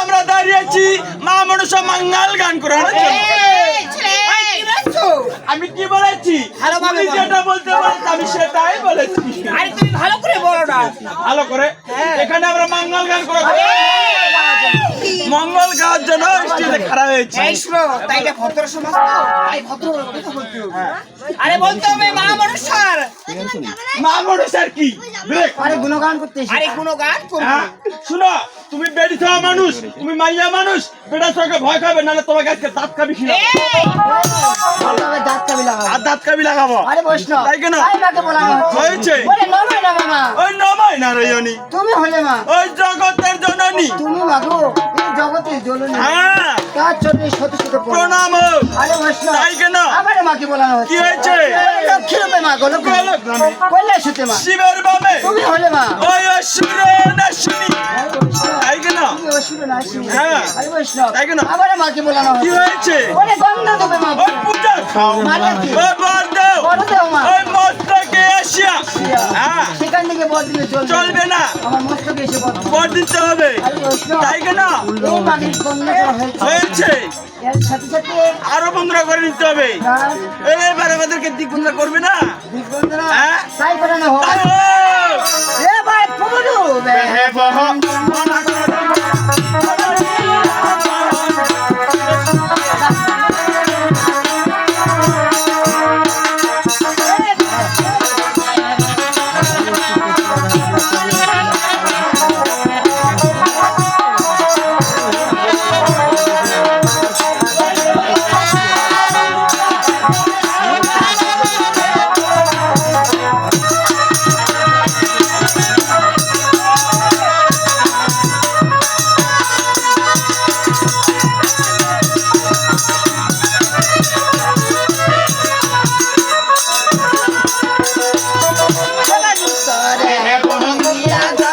আমরা দাঁড়িয়েছি মা মনসা মঙ্গল গান করার জন্য। আমি কি বলেছি? ভালোভাবে তুমি বলো। যেটা বলতে বলেছি আমি সেটাই বলেছি। আরে তুমি ভালো করে বলো না। ভালো করে হ্যাঁ। এখানে আমরা মঙ্গল গান করে মঙ্গল গাওয়ার জন্য স্টেজে খাড়া হয়েছি। এই শুনো, তাই এটা ভদ্র সমাজ তো, তাই ভদ্র কথা বলতে হবে। আরে বলতে হবে মা মনসার। মা মনসার কি ব্রেক? আরে গুণগান করতে এসেছি। আরে গুণগান করবো। হ্যাঁ? শুনো, তুমি বেড়ি খাওয়া মানুষ, তুমি মাইয়া মানুষ, বেটার সঙ্গে ভয় খাবে, নাহলে তোমাকে আজকে দাঁত কাবি ছিল। তবে দাঁত কাবি লাগাবো। আর দাঁত কাবি লাগাবো। আরে বৈষ্ণব, তাই কেন? তাই মাকে বলানো হচ্ছে। হয়েছে? বলে নময় না মামা, ওই নমাই না রয়নি, তুমি হলে মা, ওই জগতের জননী। তুমি মাগো এই জগতে জ্বলনি। হ্যাঁ, তার জন্য শত শত প্রণাম। প্রণাম হোক। আরে বৈষ্ণব, তাই কেন? আবার মাকে বলানো হচ্ছে। কি হয়েছে? বলে লক্ষ্মী রূপে মা, গো লক্ষ্মী। গোলকধামে। কৈলাসতে মা, শিবের বামে তুমি হলে মা। ওই অসুর নাশিনী। আরে বৈষ্ণব, তাই কেন? তুমি অসুর নাশিনী। হ্যাঁ। আরে বৈষ্ণব, তাই কেন? আবার মাকে বলানো কি হচ্ছে। হয়েছে? বলে গন্ধ দেবে মা। ওই পূজা খাও, মানে কি? ওই বর দাও, বড় দেও মা। ওই মস্তকে আসিয়া। হ্যাঁ, সেখান থেকে বর দিলে চলবে না, আমার মস্তকে এসে বর দিবে। বর দিতে হবে। আরে বৈষ্ণব, তাই কেন? এই মাটির কন্যা করা হয়েছে। হয়েছে, এর সাথে সাথে আরো বন্ধুরা করে নিতে হবে। তার এবার আমাদেরকে দিক বন্ধুরা করবে না। দিগবন্ধনা হ্যাঁ? তাই করানো হয়। তাই হোক। এ ভাই পুরু বে হে বহ, হে বহ,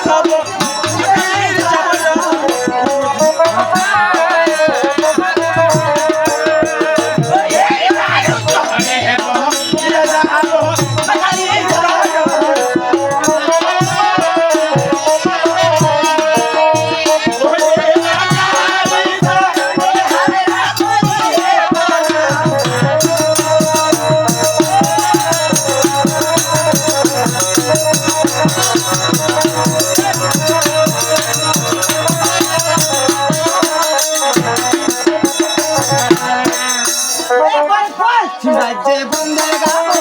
খাবো, বীর চাবড়া। হে বহ, রাজা আলো, বীর চাবড়া। রাজ্যে বন্দে গাবো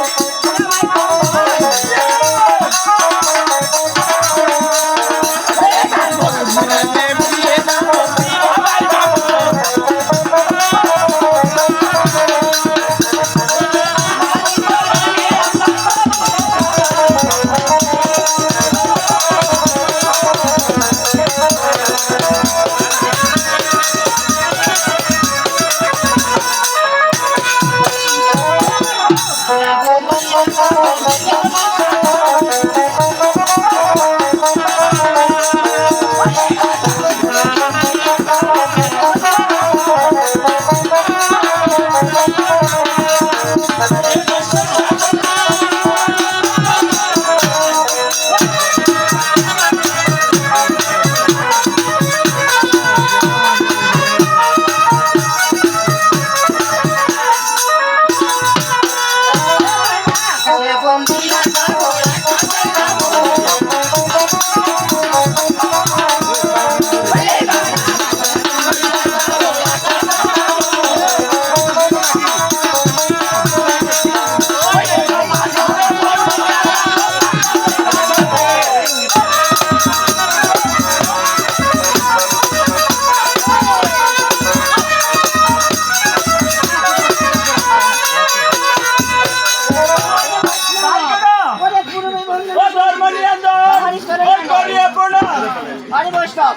আরে বৈষ্ণব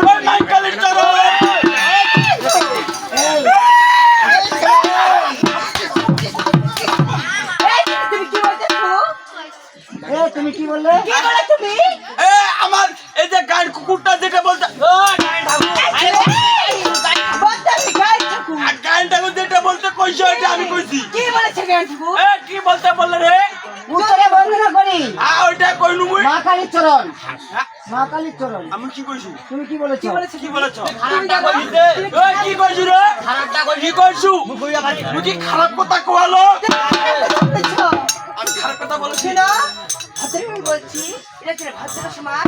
ওই মাইকেলের চরণ। তুমি কি বললে? তুমি এ আমার এই যে গান কুকুরটা যেটা বলতে গান ঠাকুর যেটা বলতে কইছো এটা আমি কইছি। কি বলেছে জ্ঞান ঠাকুর? এ কি বলতে বললে রে? উত্তরে বন্দনা করি। ওইটা ওইটা কইনু মুই মা কালীর চরণ, মা কালীর চরণ। আমি কি কইছি তুমি কি বলেছো? কি বলেছ ওই কি কইছি রে কি কইছু মুই কি খারাপ কথা কওয়ালো আমি খারাপ কথা বলেছি না ভদ্রই বলছি এটা কি ভদ্র সমাজ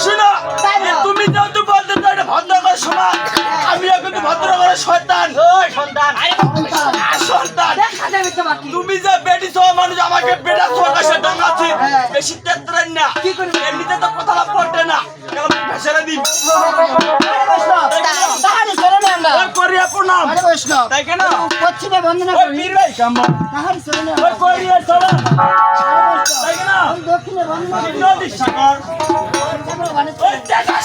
শুনো তুমি যাও তো বলতে তো এটা ভদ্রকর সমাজ আমি কিন্তু ভদ্রকর শয়তান ওই সন্তান সন্তান দেখা যাবে তোমাকে তুমি যে বেটি সহ মানুষ আমাকে বেটা সহ কাছে ডাঙাচ্ছে বেশি তেত্রেন না কি করবে? এমনিতে তো কথা পড়তে না কেন ভেসরে দিন তাহারি চরণে আমরা, ওই করিয়া প্রণাম আরে বৈষ্ণব, তাই কেন পশ্চিমে বন্দনা ওই করি, পীর ভাই কাম্বা তাহারি চরণে ওই আমরা, করিয়া চলো আরে বৈষ্ণব, তাই কেন ওই দক্ষিণে বন্দনা করি, নদী সাগর তারপর ওখানে ওই দেখা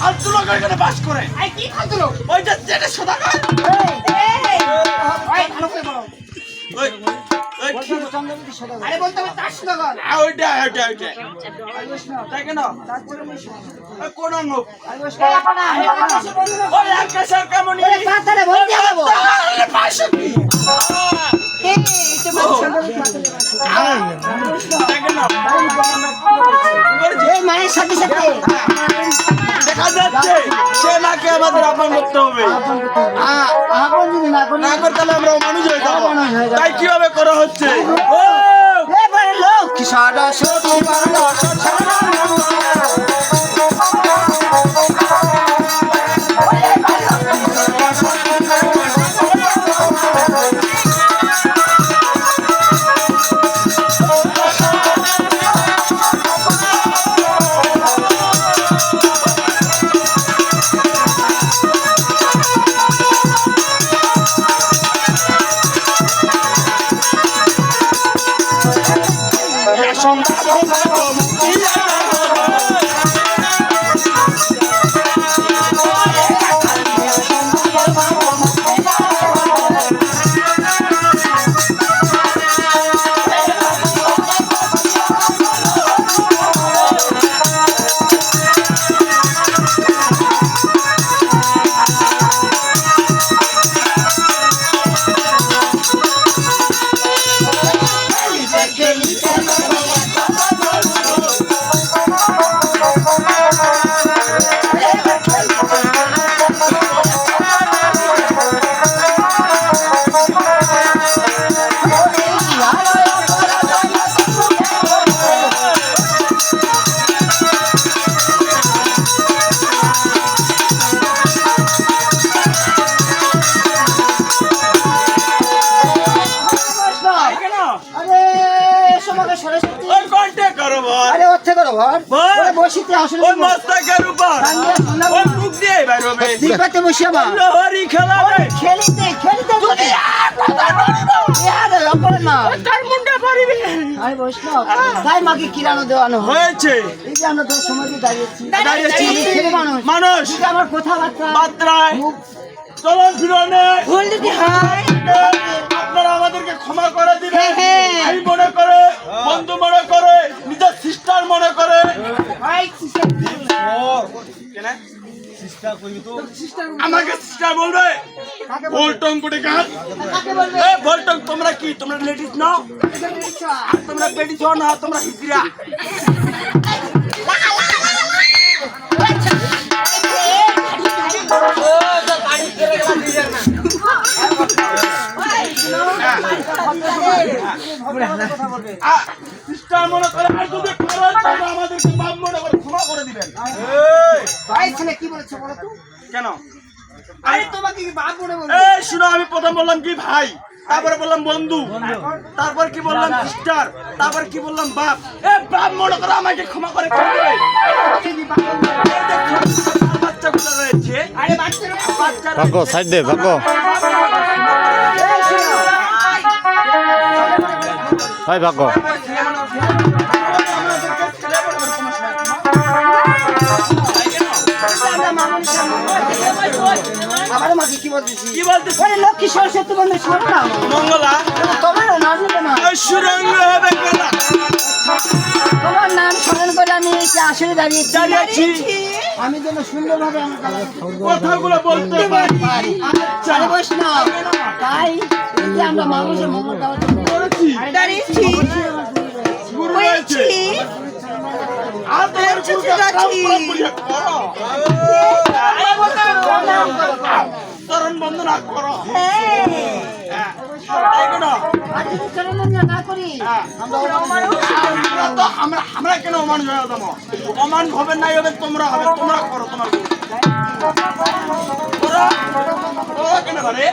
ফালতু লোক এখানে বাস করে আই কি খাতুরো ওই যে যেটা সদাগর এই ওই ভালো করে বলো ওই ওই কি চন্দ্রবতী সদাগর। আরে বলতে হবে তার সদাগর ওইটা আরে বৈষ্ণব, তাই কেন তার চরণে শোনো। ওই কোন অঙ্গ আরে বৈষ্ণব, আরে আকাশে বন্ধু ওই আকাশের কেমনই ওরে পাতারে বন্দি হবো। আরে পাশে কি এই তো চন্দ্রবতী পাতারে বন্দি। আরে বৈষ্ণব, তাই কেন এই মায়ের সাথে সাথে দেখা যাচ্ছে সে নাকি আমাদের আপন করতে হবে আপন যদি না করি, না করতে হলে আমরা মানুষ হয়ে যাবো মানুষ হয়ে যাবো। তাই কিভাবে করা হচ্ছে ও এবারে লক্ষ্মী সরস্বতী তাই কেন আরে সমগ্র সরস্বতী, ওই কন্টে করো বল আরে ওচ্ছে করো ঘর, বল। ওরে বসিতে আসলে ওই মস্তকের উপর ওই মুখ দিয়ে বাইর হবে দিবাতে বসিয়া মা লহরি খেলা রে খেলিতে খেলিতে যদি অপরে না তার মুন্ডা পারিবে আরে বৈষ্ণব, তাই মাকে কিরানো দেওয়ানো হয়। হয়েছে এই যে আমরা তোর সময় দিয়ে দাঁড়িয়েছি, দাঁড়িয়েছি। এই ছেলে মানুষ, মানুষ এই যে আমার কথাবার্তা মাত্রায় মুখ চলন ফিরনে ভুল দিদি হাই আপনারা আমাদেরকে ক্ষমা করে দিবেন হ্যাঁ, হ্যাঁ। ভাই মনে করে বন্ধু মনে করে নিজের সিস্টার মনে করে ভাই আমাকে সিস্টার বলবে ভোল্টং কোটে কাজ কাকে বলবে এ ভোল্টং তোমরা কি তোমরা লেডিস নাও তোমরা পেডিস হও না তোমরা হিজড়া সিস্টার মনে করে আর যদি করেন তাহলে আমাদেরকে বাপ মনে করে ক্ষমা করে দিবেন ভাই ছেলে কি বলেছে বলো তো? কেন আরে তোমাকে কি বাপ মনে বলবো? এই শুনো আমি প্রথম বললাম কি ভাই তারপরে বললাম বন্ধু তারপর কি বললাম সিস্টার তারপর কি বললাম বাপ এ বাপ মনে করে আমাকে ক্ষমা করে দিবে বাচ্চাগুলো রয়েছে আরে বাচ্চারা বাচ্চারা ভাগ্য সাইড দে ভাগ্য ভাই ভাগ্য আমার মাকে কি বলতেছি? কি বলতেছি আরে লক্ষ্মী সরস্বতী বন্ধু শোনো না, মঙ্গলা তোমারও নাম নিতে না, সুরঙ্গ হবে গলা তোমার নাম স্মরণ করে আমি এই যে আসলে দাঁড়িয়েছি, দাঁড়িয়েছি আমি যেন সুন্দরভাবে আমার গলা কথাগুলো বলতে পারি আমার আচ্ছা আরে বৈষ্ণব তাই এই যে আমরা মানুষের মঙ্গল গাওয়ার জন্য করেছি দাঁড়িয়েছি গুরু হয়েছে আর তোমার গুরুকে কাম পুরোপুরি করো চরণ বন্দনা করো না করি আমরা কেন অমানুষ হয়ে যাবো অমানুষ হবে নাই হবে তোমরা হবে তোমরা করো তোমার করো করো কেন করে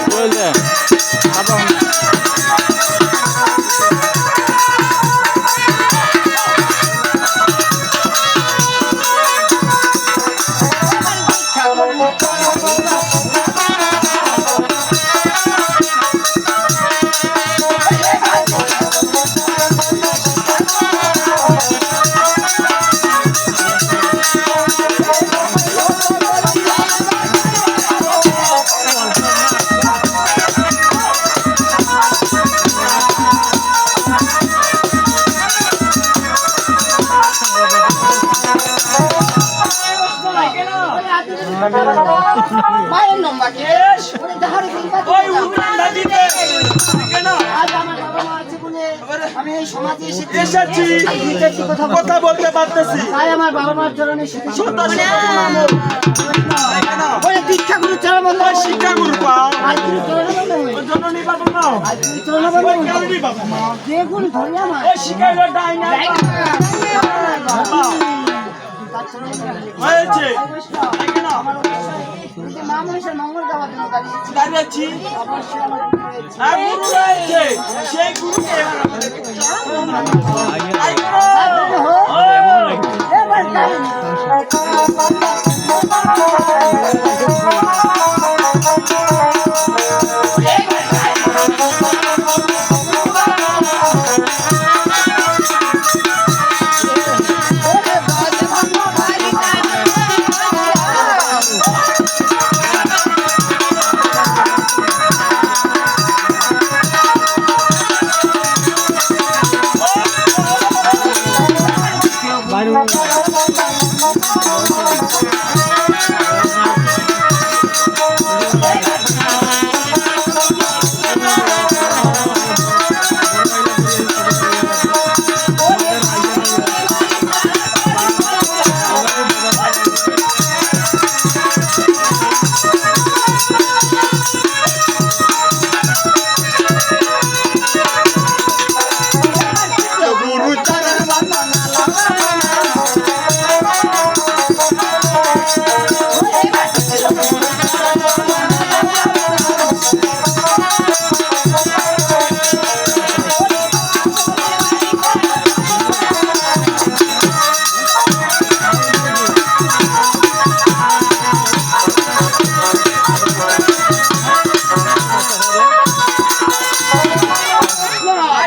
বলছে মায়ের নম্বরকে ওই উঠলাম নদীতে কেন আজ আমার বাবা মা আছে বলে আমি এই সমাজে এসেছি এসেছি কথা বলতে পারতেছি তাই আমার বাবা মার চরণে শিখেছি সন্তান কেন বলে দীক্ষা গুরু চরণ বন্ধ ওই শিক্ষা গুরু পাও আজ গুরু চরণ বন্ধ ওই জননী বাবা নাও আজ গুরু চরণ বন্ধ ওই কারণী বাবা নাও যে গুণ ধরে আমার ওই শিখাইলো ডাইনা হয়েছে কেন মা মানুষের মঙ্গল গাওয়ার জন্য দাঁড়িয়েছি দাঁড়িয়েছি অবশ্যই আমার গুরু রয়েছে। আর গুরু রয়েছে সেই গুরুকে এবার আমাদেরকে আই করো। এবার তাই আর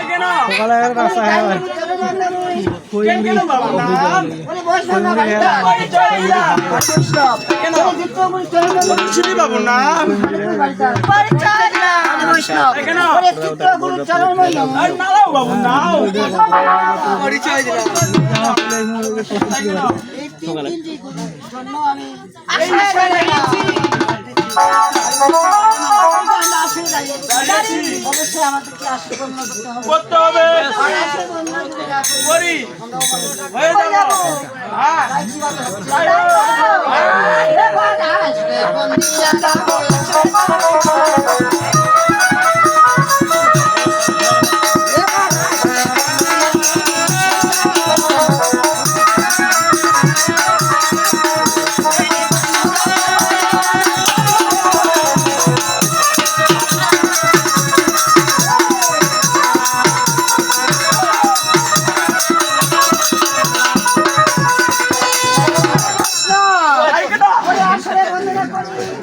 কেন কেন বাবা নাম ওই চইলা কেন চিনি বাবু নাম কেন আর নাও বাবু নাও পরিচয় দিলাম এই বিষয়ে অবশ্যই আমাদেরকে আশীর্বাদ দিতে হবে করতে হবে করি হয়ে যাব হ্যাঁ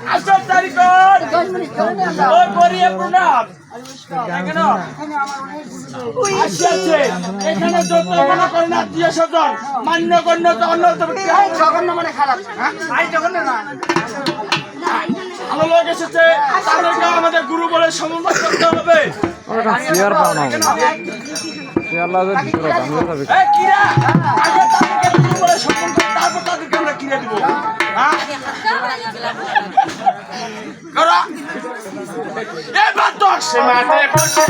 আসার তারিখ ওই করিয়ে প্রণাম আসিয়াছে এখানে যত মনে করেন আত্মীয় স্বজন মান্য গণ্য জঘন্য মানে খারাপ ভালো লোক এসেছে তাদেরকে আমাদের গুরু বলে সম্মান করতে হবে। চেয়ার পাও না চেয়ার লাগে ভিতরে দাঁড়িয়ে যাবে এই কিরা আগে তাদেরকে গুরু বলে সম্মান করতে তারপর তাদেরকে আমরা কিনে দিব। হ্যাঁ করো এবার তো আসে মাঠে বসে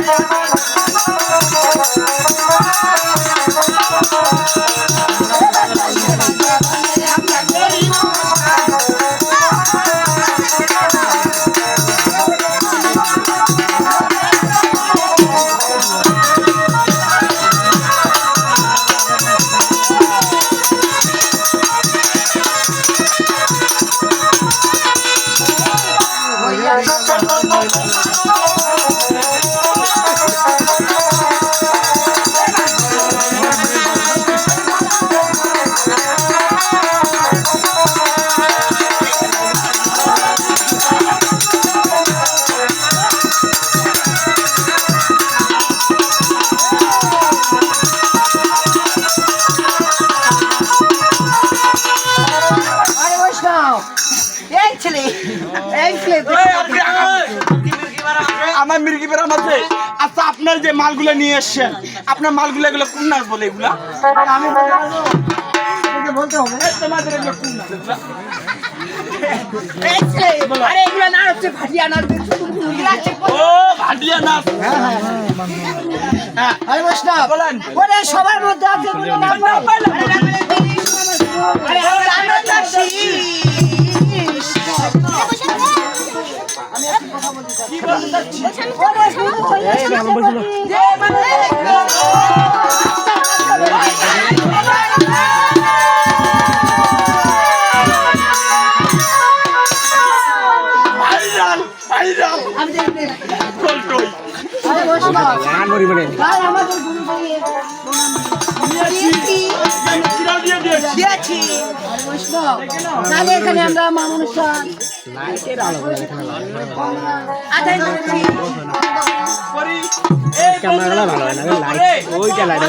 আমার মির্গি বেড়া মাঝে। আচ্ছা আপনার যে মালগুলো নিয়ে এসছেন আপনার মালগুলো এগুলো কোন নাচ বলে এগুলা আমি বলতে হবে তোমাদের এগুলো কোন নাচ এগুলা? আরে এগুলো না হচ্ছে ভাটিয়া না ও ভাটিয়া নাচ। হ্যাঁ আরে বৈষ্ণব বলেন। ওরে সবার মধ্যে আছে বলে নাম না পাইলাম আরে আমরা চাচ্ছি কি বলতে চাচ্ছি? ভাইরাল ভাইরাল কলটই কিরাও দিয়ে দিয়েছি। তাহলে এখানে আমরা মা অনুষ্ঠান আদায় করছি। করি এই ক্যামেরাটা ভালো হয় না লাইট ওইটা লাইট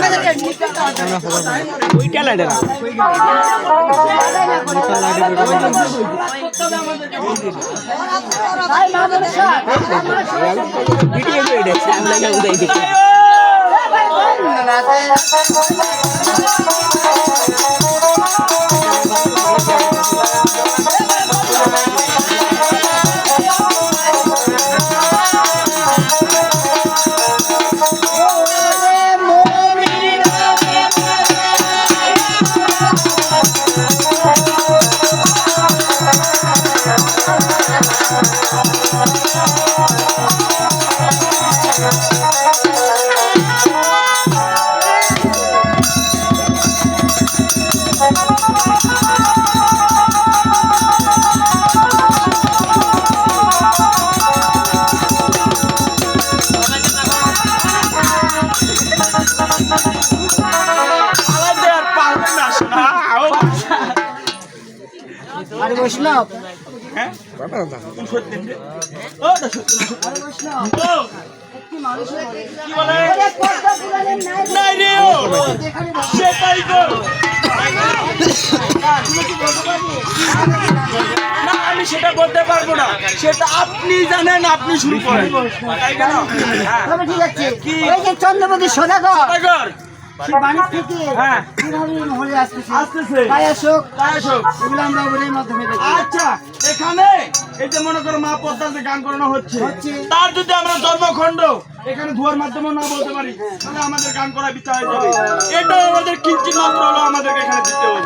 ওইটা লাইট না তাই মা অনুষ্ঠান ভিডিও করে দেখছি আমরা না উদয় দেখি আরে বৈষ্ণব হ্যাঁ সত্যি ও সত্যি ও কি বলে নাই রে ও সেটাই তো না আমি সেটা বলতে পারবো না সেটা আপনি জানেন আপনি শুরু করেন তাই কেন তবে ঠিক আছে এই যে চন্দ্রপতি সদাগর টাইগার সে বাড়ি থেকে হ্যাঁ কিভাবে হলে আসতেছে আসতেছে তাই আসুক তাই আসুক এগুলো আমরা ওদের মাধ্যমে দেখি আচ্ছা এখানে এই যে মনে করো মা পদ্মার যে গান করানো হচ্ছে হচ্ছে। তার যদি আমরা জন্মখণ্ড এখানে ধোয়ার মাধ্যমে না বলতে পারি তাহলে আমাদের গান করা বিচার হয়ে যাবে এটাও আমাদের কিঞ্চিত মাত্র হলো আমাদেরকে এখানে দিতে হবে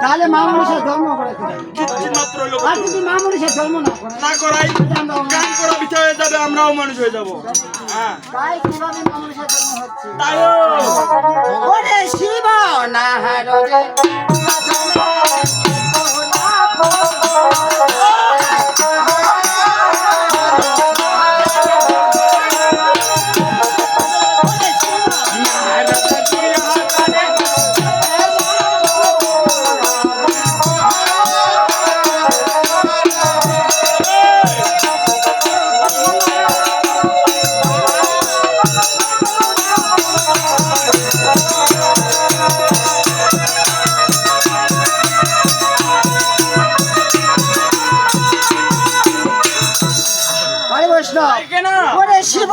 তাহলে মা মানুষের ধর্ম করে কিঞ্চিত মাত্র হলো আর যদি মা মানুষের ধর্ম না করে না করাই গান করা বিচার হয়ে যাবে আমরাও মানুষ হয়ে যাবো হ্যাঁ তাই কিভাবে মা মানুষের ধর্ম হচ্ছে তাইও ওরে শিব না হারে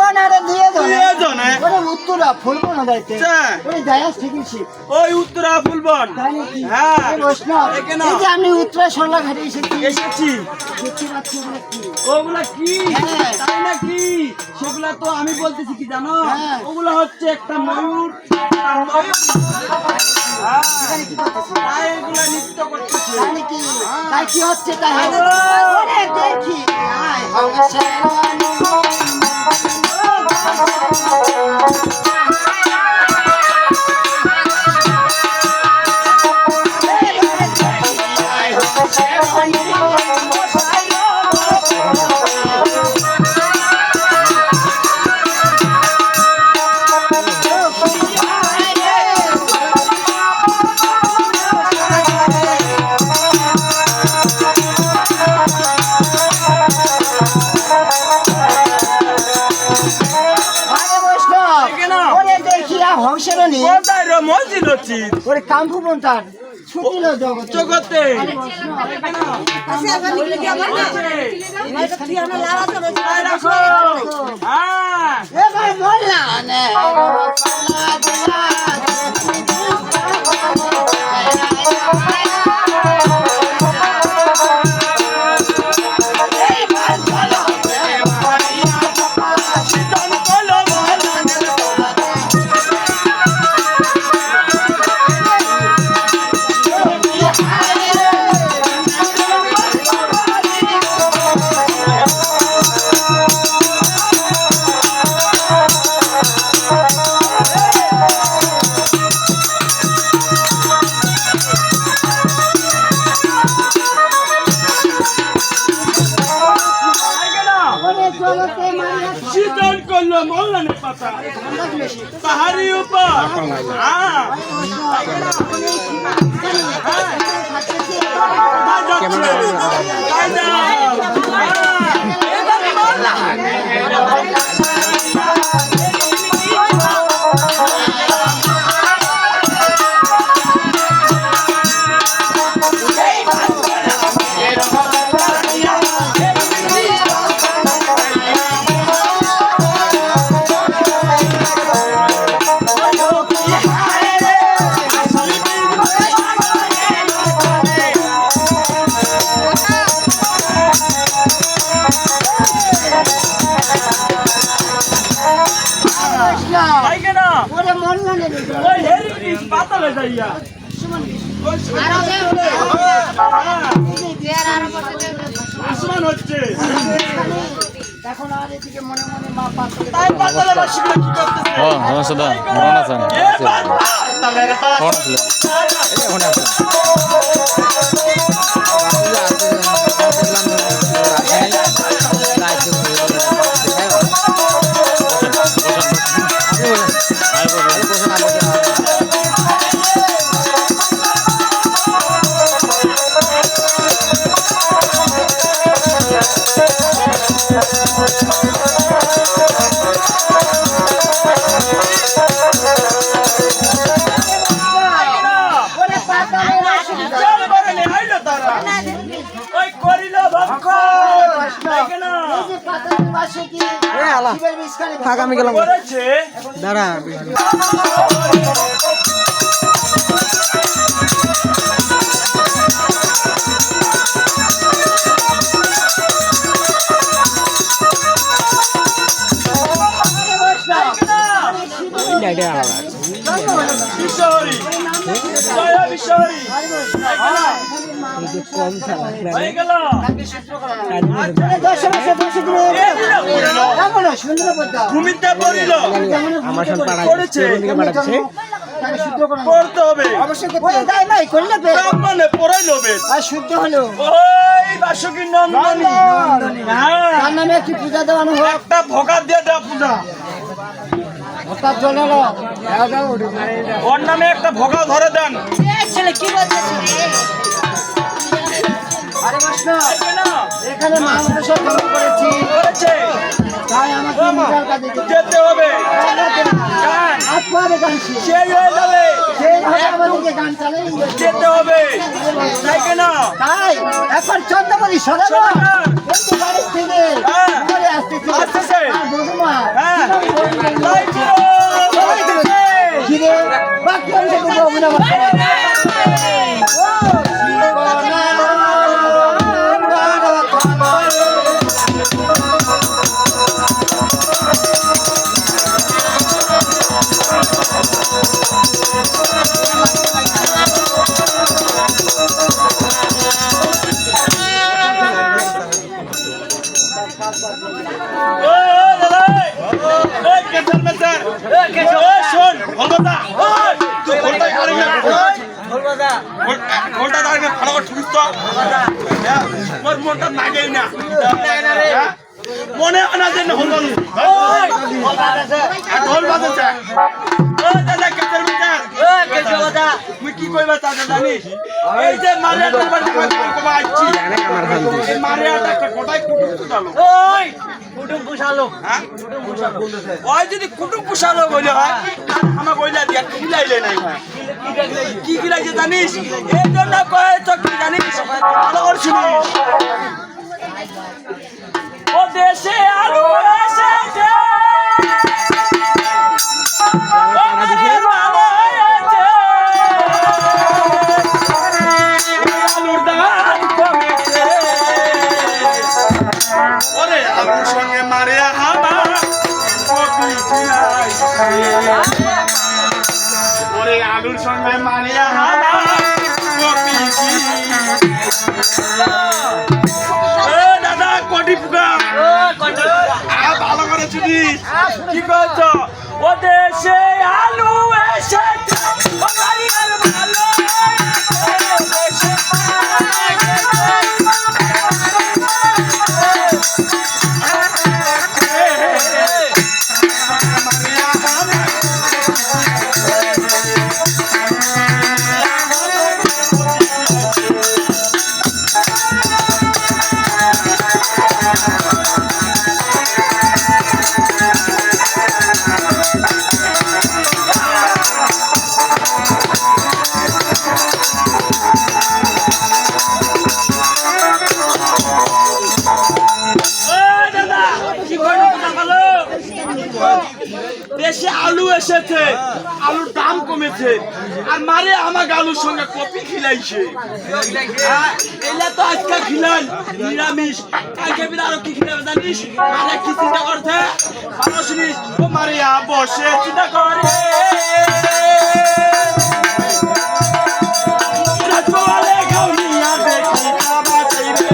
একজন আরে দুইজন দুইজন, হ্যাঁ। ওরে উত্তরা ফুলবো না যাইতে আচ্ছা। ওরে যায়াস ঠিকই সে ওই উত্তরা ফুলবন তাই নাকি হ্যাঁ। এই বৈষ্ণব এ কেন? এই যে আমি উত্তরা সরলা ঘাটে এসেছি এসেছি দেখতে পাচ্ছি ওগুলো কি ওগুলা কি হ্যাঁ। তাই নাকি সেগুলা তো আমি বলতেছি কি জানো হ্যাঁ। ওগুলা হচ্ছে একটা ময়ূর আর ময়ূর। হ্যাঁ। এখানে কি করতেছে তাই এগুলা নৃত্য করতেছে তাই নাকি তাই কি হচ্ছে তাই ওরে দেখি আয় হংসেরানী হংসেরানী কোথায় রে মসজিদ হচ্ছে ওরে কাম্পু বন্তার ছুটিল জগৎ জগতে তাই রাখো। হ্যাঁ এবার বললা নে শীতল করলো মল্লানের পাতা পাহাড়ি উপর হ্যাঁ ওরে মন না নে ওই হেরিটিস পাতালে যাইয়া আসমান হচ্ছে এখন আর এদিকে মনে মনে মা পাত্র তাই পাতালে বাসিগুলো কি করতেছে নমস্কার দা মরণ আছেন এ পাতালে কোন আসলে এখন আসেন ওরে পাতালে অসুবিধা চল বরলে আইলো তারা ওই করিল ভক্ষণ তাই কেন এই যে পাতালে পাশে কি শিবের বিষখানে থাক আমি গেলাম করেছে দাঁড়া বিশ্বহরি জয় বিশ্বহরি হয়ে গেল ভূমিতে পড়িল করেছে পড়তে হবে ব্রাহ্মণে পড়াইল বেদ শুদ্ধ হলো ওই বাসুকি নন্দনী হ্যাঁ তার নামে একটি পূজা দেওয়ানো হোক একটা ভোগা দিয়ে দেওয়া পূজা তার জন্য ওর নামে একটা ভোগা ধরে দেন ছেলে কি বলছে আরে বৈষ্ণব এখানে মহাপ্রসাদ গ্রহণ করেছি করেছে তাই আমাকে নিজের কাছে যেতে হবে গান হাত পাবে গান শেষ। সেই হয়ে যাবে সেই ভাবে আমাদেরকে গান চালাই যেতে হবে তাই কেন তাই এখন 14 বলি সদাগর সদাগর। এই যে বাড়ি থেকে হ্যাঁ। ঘরে আসতেছে আসতেছে। আর বৌমা হ্যাঁ। সবাই বলে, কি রে বাকি অংশে কোনো অভিনয় করতে পারে? ও ও দাদা এই কেসার মেসার এই শোন ভলবাদা তুই ভলটা আরে না ভলটা আরে না ভালো করে ঠুকিস তো মোর মনটা নাগেই না হ্যাঁ? মনে হয় না যে হলবাদ ঢোল বাজাচ্ছে ও দাদা কেসার মেসার তুই কি কইবা তা জানিস এই যে মারিয়াটার বাড়ি কবা আইছি এই মারিয়াটা একটা কোটায় কুটুম কুটালো হ্যাঁ? ওই যদি কুটুম পুষালো বলে হয় আমার বইলা দিয়া খিলাইলে নাই কি খিলাইছে জানিস এই জন্য কয়ে তো কি জানিস ভালো করে শুনিস ও দেশে আলু এসেছে ও মারে ভালো হয়েছে আলুর দাম কমেছে ওরে আলুর সঙ্গে মারে আমার কপি খিলাইছে ওরে আলুর সঙ্গে মারে আমার কপি খিলাইছে দাদা কোটি পুকা ভালো করে শুনিস কি বলছ ও দেশে আলু এসেছে ও মারিয়ার ভালো দেশে দেশে আলু এসেছে আলুর দাম কমেছে আর মারে আমাকে আলুর সঙ্গে কপি খিলাইছে এলা তো আজকে খিলান নিরামিষ কালকে বিনা আরো কি খিলাবে জানিস মারে কি চিন্তা করছে ভালো শুনিস ও মারিয়া বসে চিন্তা করে রাজবালে গাউলিয়া দেখি কাবা চাইবে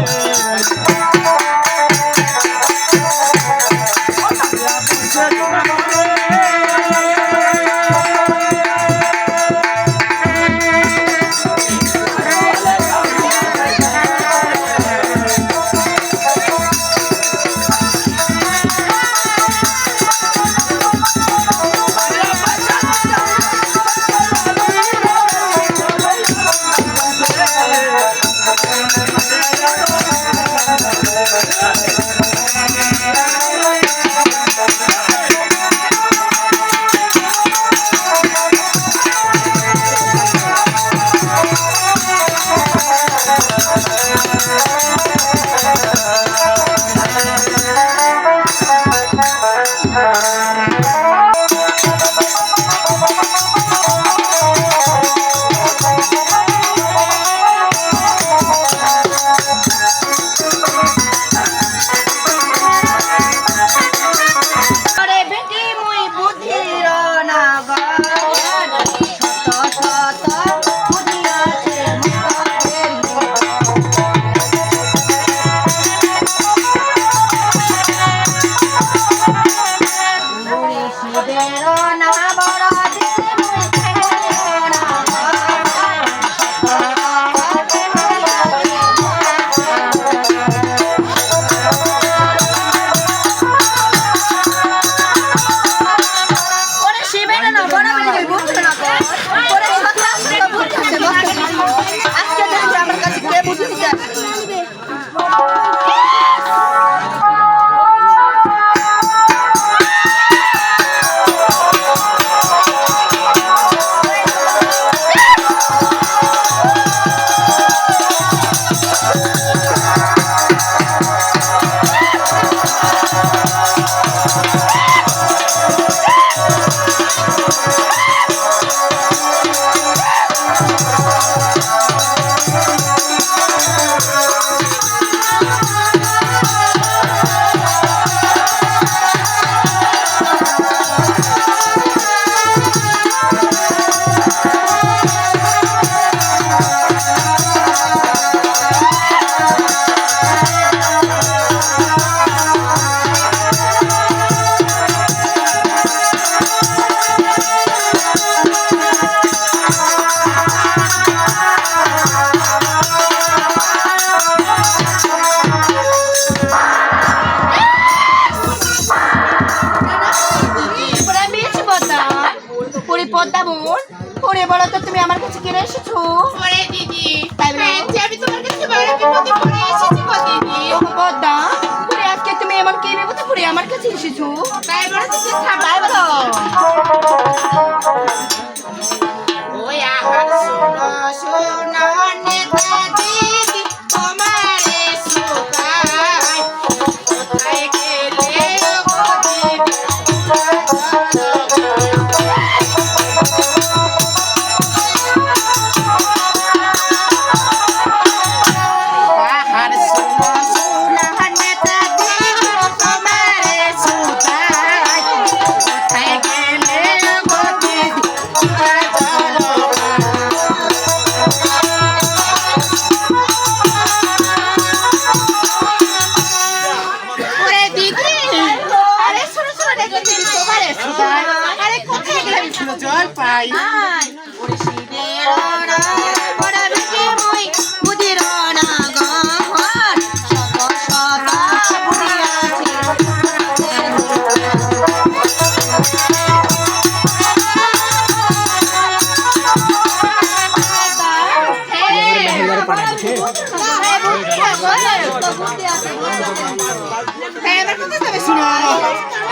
এবার কথা তবে শুনো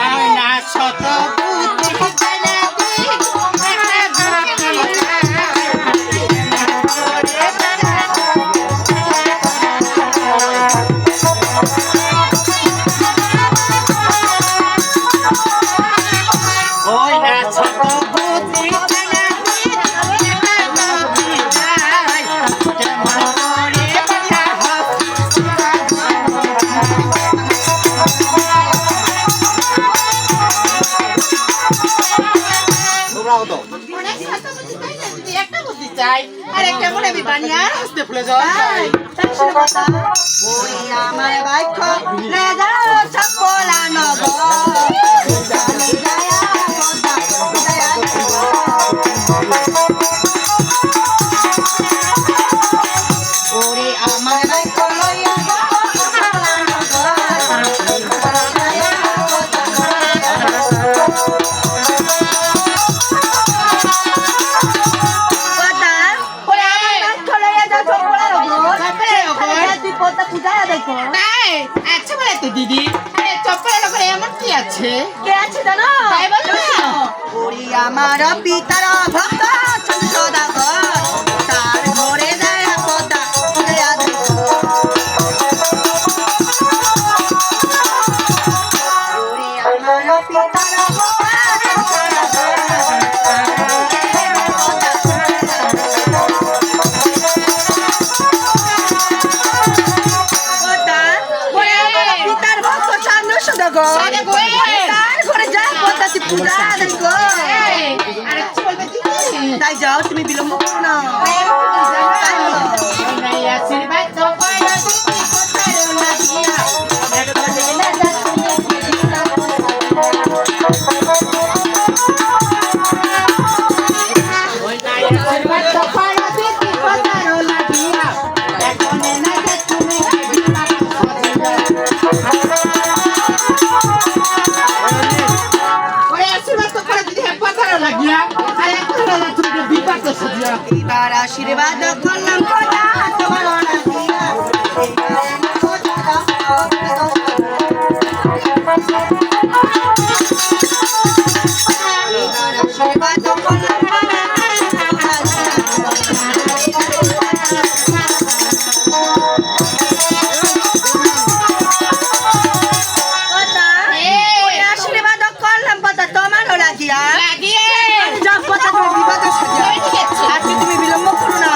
আর না শত বুদ্ধি ওই না ছোট বুদ্ধি একটা বুদ্ধি চাই আর একটা মনে আমি বানিয়ে আর হস্তে ফুলে যাই ওই আমার বাইক লে যাও সকলা ওরে আমার বাইক লইয়া দিদি চপ্পলের ওপরে এমন কি আছে কে আছে জানো তাই বলো ওরে আমার পিতার ভক্ত সদাগর তার ঘরে যায় পতা দেয়া ওরে আমার পিতার তাই যাও তুমি বিলম্ব করো না এবার আশীর্বাদ করলাম তোমার আশীর্বাদ করলাম আশীর্বাদ করলাম কথা তোমারও লাগিয়া যাও কথা তুমি বিবাদ আজকে তুমি বিলম্ব করো না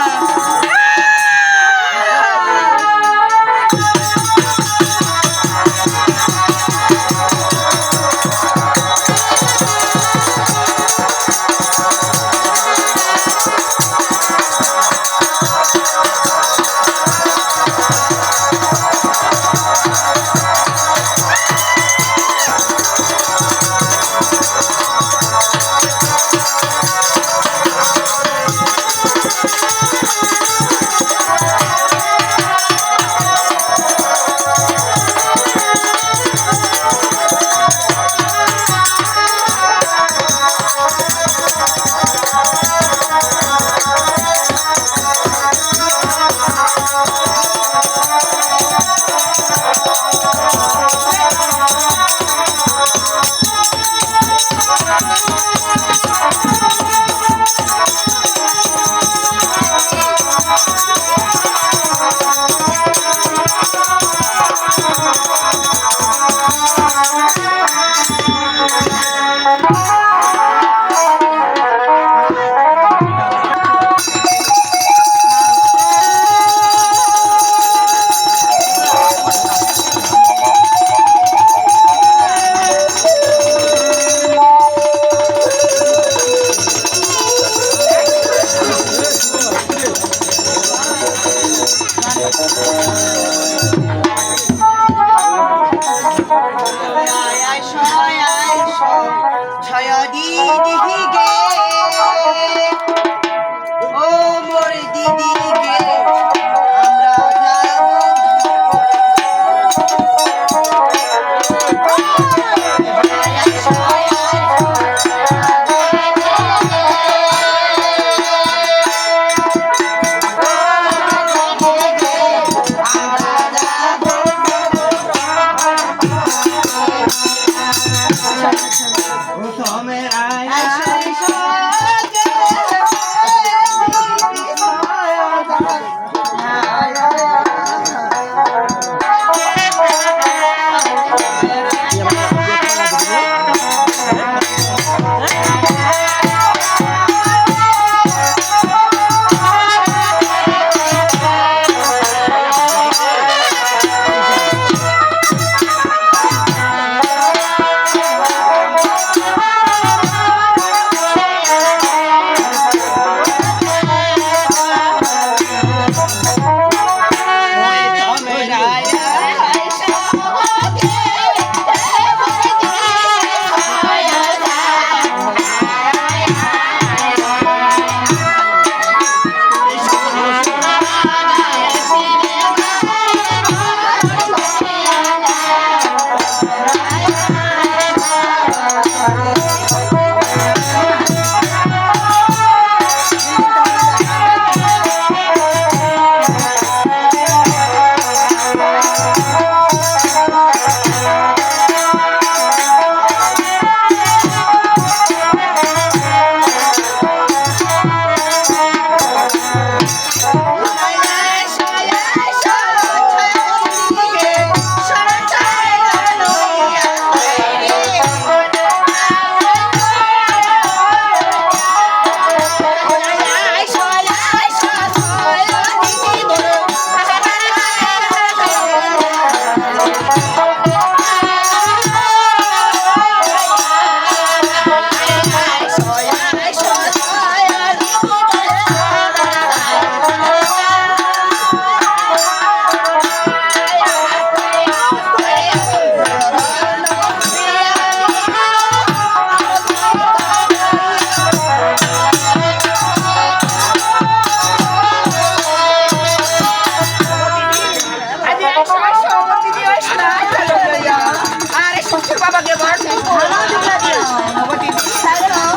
ভালো দিকে দিও ওগো দিদি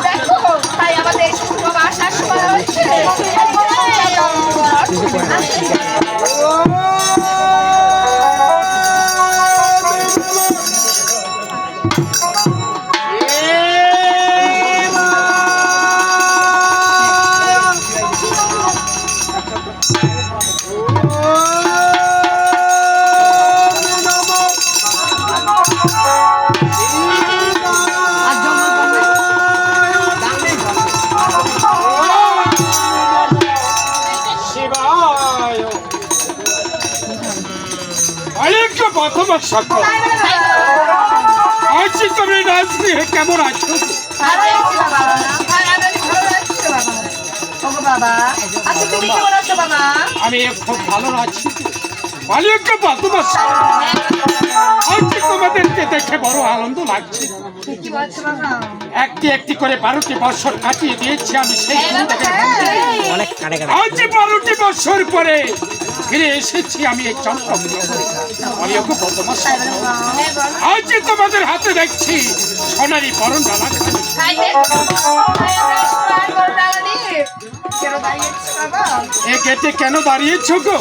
দেখো তাই আমাদের এই শ্বশুর বাবা আসার সময় হচ্ছে প্রথম সকল আছি তুমি রাজনীতি কেমন আছো? আমি খুব ভালো আছি মালিককে তোমার আজকে তোমাদেরকে দেখে বড় আনন্দ লাগছে। একটি একটি করে 12টি বছর কাটিয়ে দিয়েছি আমি সেই আজ 12টি বছর পরে ফিরে এসেছি আমি এই আজ তোমাদের হাতে দেখছি সোনারি বরণ ডালা। এ গেটে কেন দাঁড়িয়েছো গো?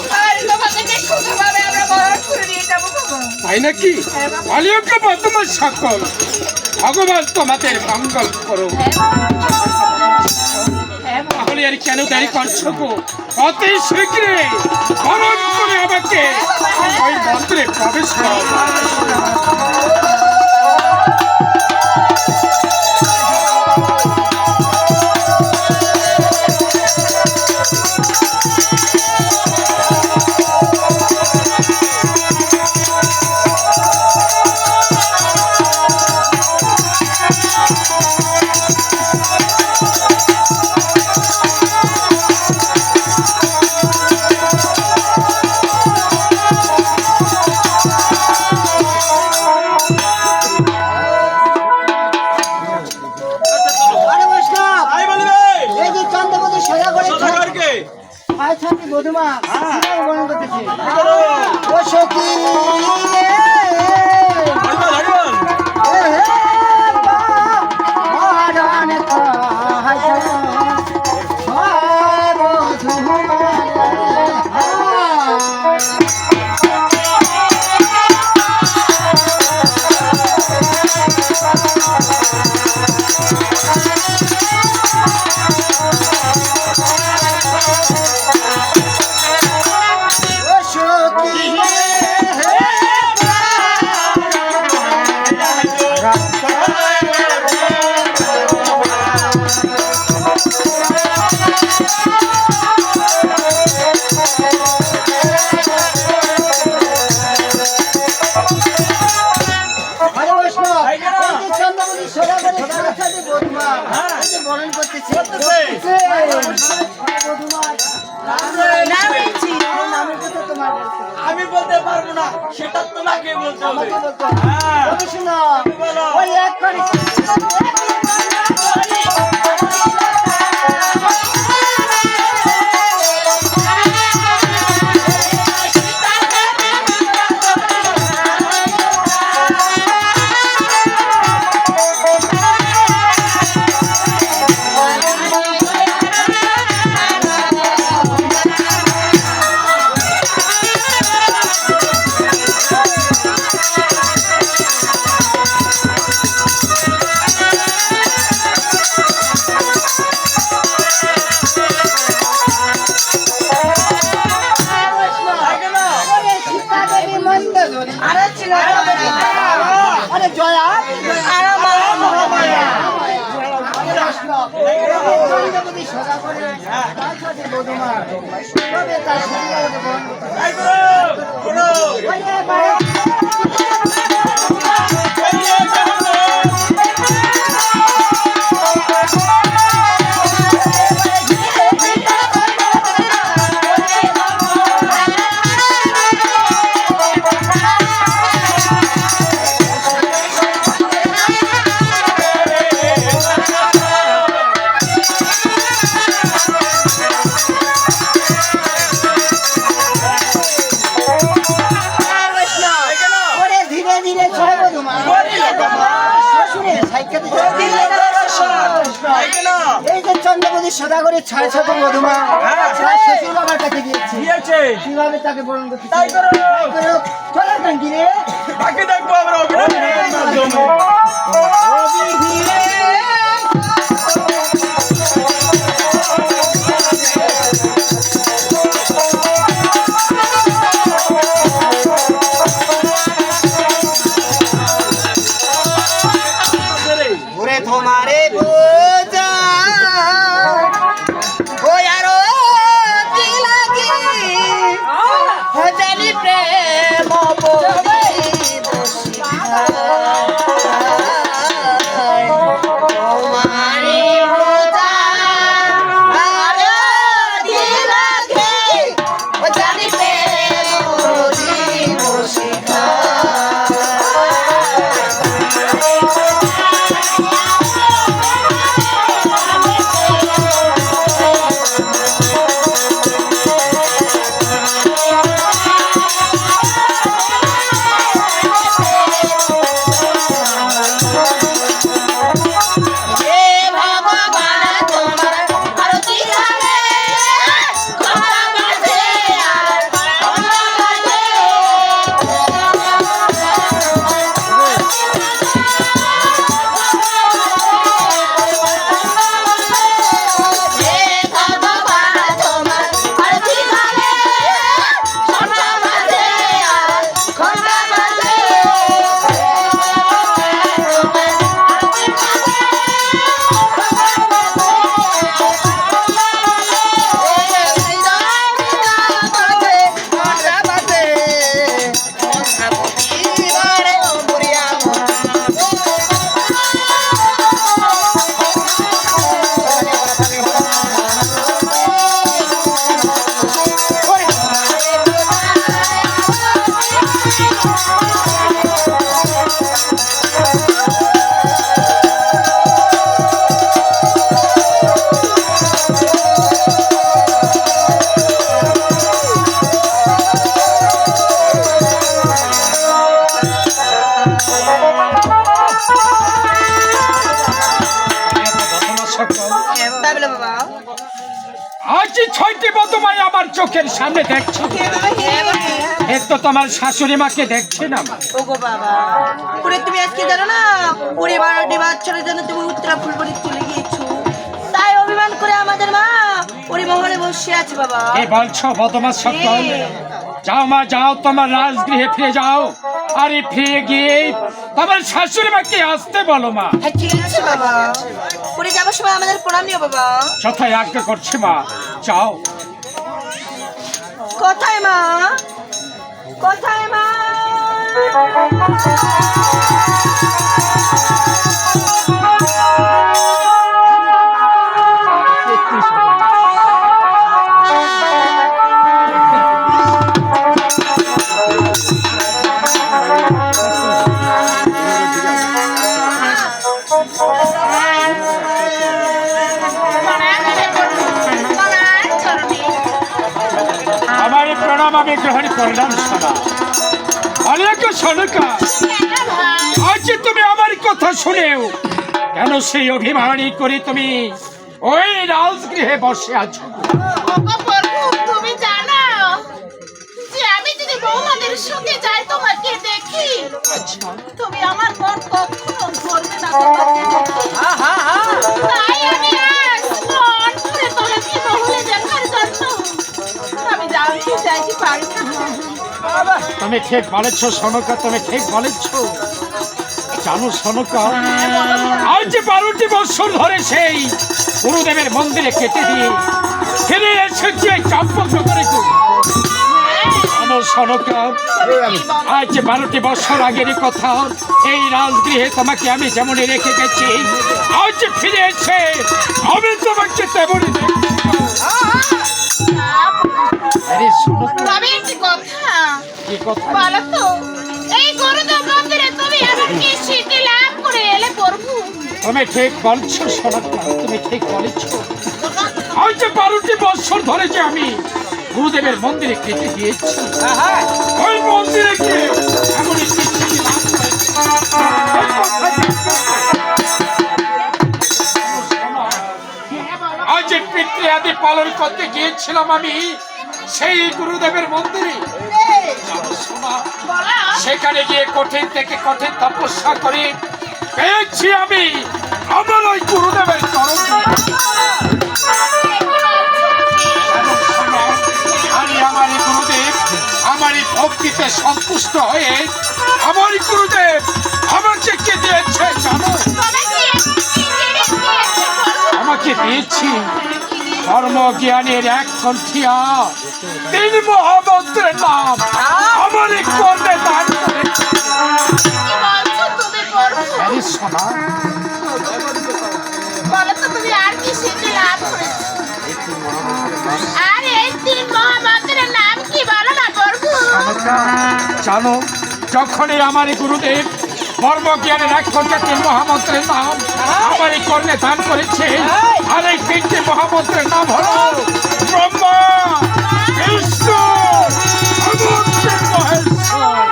তাই নাকি? অলিয়োগ্য তোমার সকল ভগবান তোমাদের মঙ্গল করো। তাহলে আর কেন দেরি করছো গো? অতি শীঘ্রে বরণ করে আমাকে ওই মন্ত্রে প্রবেশ করো। আমি বলতে পারবো না, সেটা তোমাকে বলতে হবে। সাক্ষাৎ এই যে চন্দ্রপতি সদাগরের 6 মধুমা শ্বশুর বাবার কাছে গিয়েছে কিভাবে তাকে বরণ করতে তাই করো চলো কাঙ্কি রে বাকি দেখবো আমরা অভিনয়ের মাধ্যমে ওরে তোমারে বোঝা ও আরো কি লাগি জানি প্রেম বলি তোমারে বোঝা আরো কি লাগে ও জানি প্রেম বলি বসিখা আজ 6টি বধূমাই আমার চোখের সামনে দেখছি এক তো তোমার শাশুড়ি মাকে দেখছি না ওগো বাবা ওরে তুমি আজকে জানো না ওরে 12টি বাচ্চার জন্য তুমি উত্তরা ফুলবাড়ি চলে গিয়েছো তাই অভিমান করে আমাদের মা ওরে মহলে বসে আছে বাবা এই বলছো বদমাস সকল যাও মা যাও তোমার রাজগৃহে ফিরে যাও আরে ফিরে গিয়ে তোমার শাশুড়ি মাকে আসতে বলো মা হ্যাঁ ঠিক আছে বাবা ওরে যাবার সময় আমাদের প্রণাম নিও বাবা যথাই আজ্ঞা করছে মা যাও কোথায় মা কোথায় মা আমার এই প্রণাম আমি গ্রহণ করলাম সোনা অনেক সোনকা আজ তুমি আমার কথা শুনেও কেন সেই অভিমানী করে তুমি ওই রাজগৃহে বসে আছো তুমি জানো যে আমি যদি বৌমাদের সঙ্গে যাই তোমাকে দেখি তুমি আমার মন কখনো ধরবে না তাই আমি আজ মন করে তোমাকে মহলে দেখার জন্য আমি যাইতে পারি না তুমি ঠিক বলেছ সোনকা তুমি ঠিক বলেছ জানো সোনকা আজ 12টি বছর ধরে সেই গুরুদেবের মন্দিরে কেটে দিয়ে ফিরে এসেছে চম্পক করে সোনকা আজ 12টি বছর আগের কথা এই রাজগৃহে তোমাকে আমি যেমনই রেখে গেছি আজ ফিরে এসে আমি তোমাকে তেমনই তবে একটি কথা কি কথা বলো তো এই গুরুদেব মন্দিরে তুমি এমন কি সিদ্ধি লাভ করে এলে প্রভু তুমি ঠিক বলছো সোনকা তুমি ঠিক বলেছো আজ 12টি বছর ধরে যে আমি গুরুদেবের মন্দিরে কেটে দিয়েছি ওই মন্দিরে গিয়ে এমন একটি সিদ্ধি লাভ করেছি পালন করতে গিয়েছিলাম আমি সেই গুরুদেবের মন্দিরে। জানো সোনা, সেখানে গিয়ে কঠিন থেকে কঠিন তপস্যা করে পেয়েছি আমি আমার ওই গুরুদেবের চরণ। আমি আমার এই গুরুদেব আমার এই ভক্তিতে সন্তুষ্ট হয়ে আমার গুরুদেব আমাকে কে দিয়েছে জানো? আমাকে দিয়েছি ধর্মজ্ঞানের এক কণ্ঠিয়া 3 মহামন্ত্রের নাম আমার এই কর্ণে দান করেছে। সোনা, বলো তো তুমি আর কি শিখে লাভ করেছো? আর এই 3 মহামন্ত্রের নাম কি বলো না প্রভু? জানো, যখনই আমার এই গুরুদেব ধর্মজ্ঞানের এক কণ্ঠে 3 মহামন্ত্রের নাম আমার এই কর্ণে দান করেছে, আর এই 3টি মহামন্ত্রের নাম হলো ব্রহ্মা, বিষ্ণু এবং মহেশ্বর।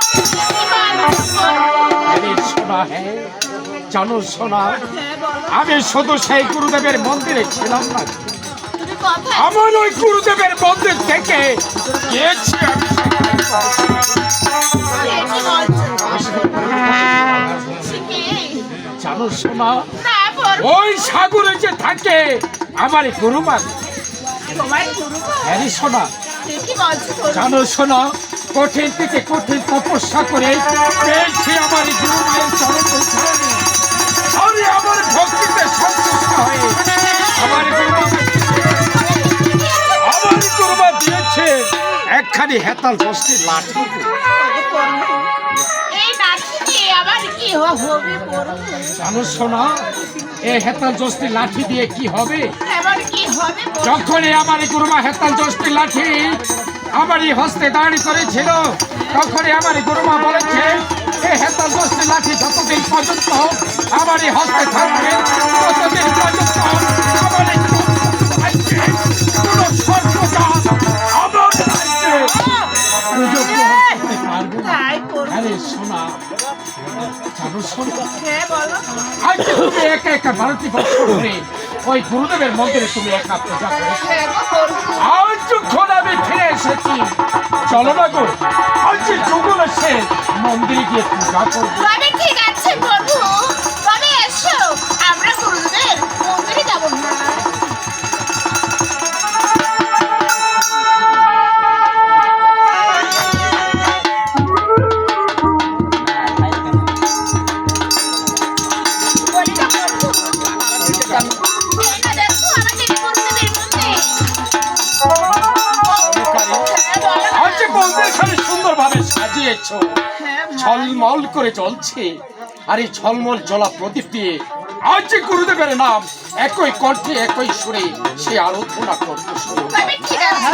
সোনা, হ্যাঁ জানো সোনা, আমি শুধু সেই গুরুদেবের মন্দিরে ছিলাম না, তুমি কথা আমার ওই গুরুদেবের মন্দির থেকে গিয়েছি আমি কি বলছো? শিখে জানো সোনা, না প্রভু, ওই সাগরে যে থাকে আমার এই গুরুমান। তোমার গুরু হ্যাঁ সোনা, কি বলছো প্রভু? জানো সোনা, কঠিন থেকে কঠিন তপস্যা করে পেয়েছি আমার এই গুরুমানের চরণ ধরে। আমি আমার ভক্তিতে সন্তুষ্ট হয়ে আমার গুরুমা দিয়েছে একখানি হেতাল বস্তির লাঠি। এই নাচি দিয়ে আবার কি হবে প্রভু? জানো সোনা, এই হেতাল জস্তির লাঠি দিয়ে কি হবে? এবার কি হবে প্রভু? যখনই আমার এই গুরুমা হেতাল জস্তির লাঠি আমার এই হস্তে দাঁড়ি করেছিল, তখনই আমার এই গুরুমা বলেছে এই হেতাল জস্তির লাঠি যতদিন পর্যন্ত আমার এই হস্তে থাকবে ততদিন পর্যন্ত আমার এই রাজ্যে কোনো সর্বজাত আমার রাজ্যে প্রযোজ্য হতে পারবে না। তাই প্রভু, আরে সোনা, জানো সোনা, হ্যাঁ বলো। আজ তুমি একা একা 12টি বছর ধরে ওই গুরুদেবের মন্দিরে তুমি একা পূজা করেছো। হ্যাঁ গো প্রভু, আজ যখন আমি ফিরে এসেছি, চলো না গো আজ যুগল এসে মন্দিরে গিয়ে পূজা করবো। তবে ঠিক আছে প্রভু, তবে এসো আমরা গুরুদেব মন্দিরে যাব না। বলি না প্রভু, এই না দেখো আমাদের গুরুদেবের মন্দির। হ্যাঁ বলো না। আজ মন্দির খালি সুন্দরভাবে সাজিয়েছ, হ্যাঁ ভাই। ঝলমল করে জ্বলছে, আর এই ঝলমল জ্বলা প্রদীপ দিয়ে আজ যে গুরুদেবের নাম একই কণ্ঠে একই সুরে সে আরাধনা করতে শুরু। তবে ঠিক আছে।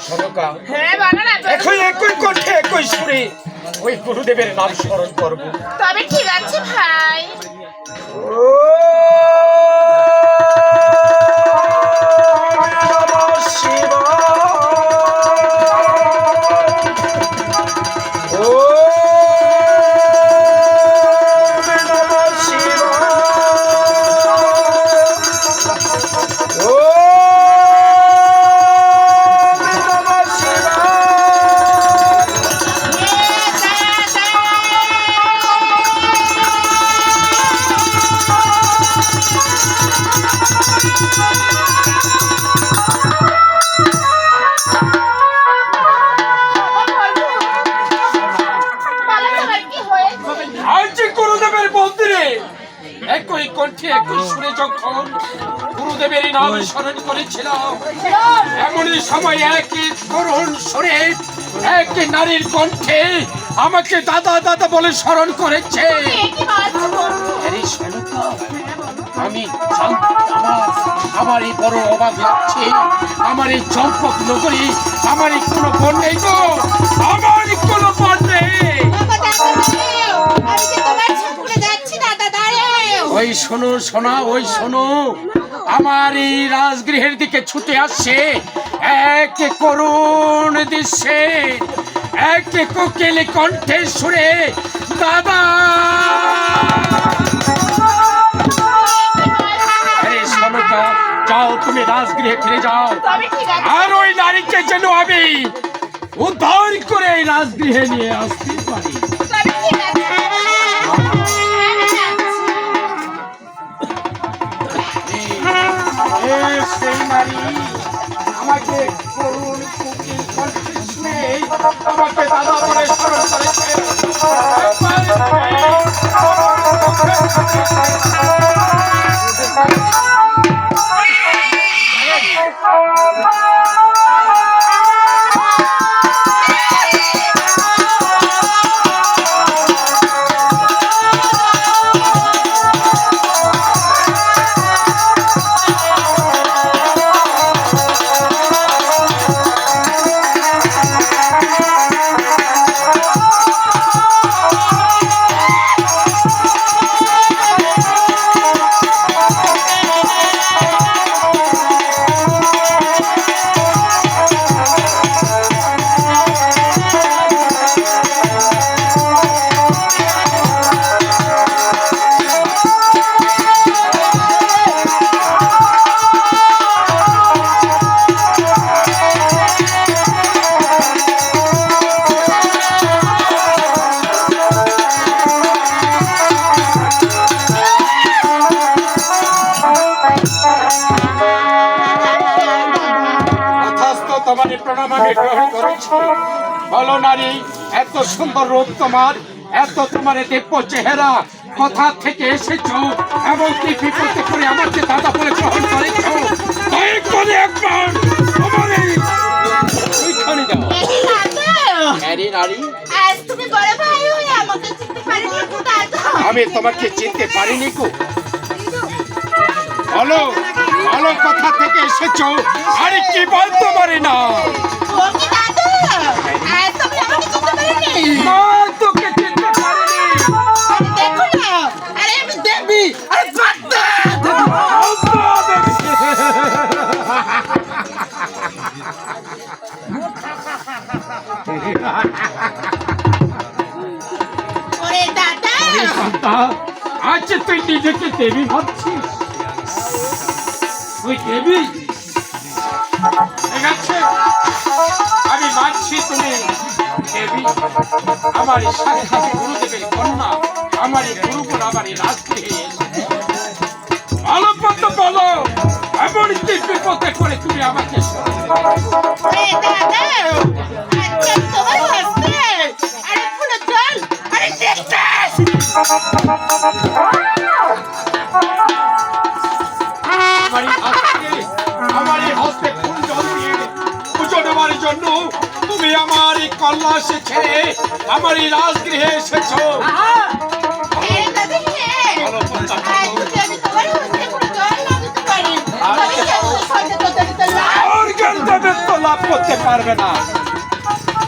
সনকা, হ্যাঁ বলো না প্রভু। একই একই কণ্ঠে একই সুরে ওই গুরুদেবের নাম স্মরণ করবো। তবে ঠিক আছে ভাই। বলো তোমার কি হয়েছে? আজ যে গুরুদেবের মন্দিরে একই কণ্ঠে একই সুরে যখন গুরুদেবের নাম স্মরণ করেছিলাম, এমনই সময় একই করুণ সুরে এক নারীর কণ্ঠে আমাকে দাদা দাদা বলে স্মরণ করেছে। এ কি বলছো বন্ধু? আরে শোনো তো, আমি আমার এই বড় অবাক লাগছে। আমার এই চম্পক নগরী আমার এই কোনো বোন নেই গো, আমার কোনো বোন নেই। বাবা দাঁড়াও, আমি যে তোমার ছাপুরে যাচ্ছি দাদা দাঁড়াও। ওই শোনো সোনা, ওই শোনো, আমার এই রাজগৃহের দিকে ছুটে আসছে এক করুণ দৃশ্যে, এক কোকিল কণ্ঠে সুরে দাদা। আরে শোনো তো, যাও তুমি রাজগৃহে ফিরে যাও, তবে ঠিক আছে। আর ওই নারীকে যেন আমি উদ্ধার করে এই রাজগৃহে নিয়ে আসতে পারি। তবে ঠিক আছে। সেই নারী আমাকে করুণ কোকিল কণ্ঠে শুনে আমাকে দাদা বলে স্মরণ করেছে। তোমার প্রণাম আমি গ্রহণ করেছি। বলো নারী, এত সুন্দর রূপ তোমার, এত তোমার দিব্য চেহারা, কোথা থেকে এসেছো এবং কি বিপদে করে আমাকে দাদা বলে গ্রহণ করেছো? দয়া করে একবার আমার ওইখানে যাও। আরে নারী, আজ তুমি বড় ভাই হয়ে আমাকে চিনতে পারিনি গো দাদা। আমি তোমাকে চিনতে পারিনি গো। বলো বলো, কোথা থেকে এসেছো? আরে কি বলতে পারি না। ও কি দাদা? আজ তুমি আমাকে চিনতে পারিনি? মা, তোকে চিনতে পারিনি। আরে দেখো না, আরে আমি দেবী, আরে বাদা। ওরে দাদা, আজ তুই নিজেকে দেবী ভাবছিস? ওই দেবী ঠিক আছে, আমি মানছি তুমি দেবী। আমার সাক্ষাৎ গুরুদেবের কন্যা, আমার গুরুগুণ আমার রাজগৃহে এসেছে। ভালো মতো বলো, এমন কি বিপদে করে তুমি আমাকে ওরে দাদা, আজকে তোমার হস্তে আরে ফুল জল, আরে দেখতে আমার এই হস্তে ফুল জল দিয়ে পুজো নেওয়ার জন্য তুমি আমার এই কল্যাশে ছেড়ে আমার এই রাজগৃহে এসেছো। এই দাদা কে? আজ যদি আমি তোমার হস্তে ফুল জল না দিতে পারি, আমি কেমন সহ্য করতে পারলাম? আর জ্ঞান দেবেন তো লাভ করতে পারবে না।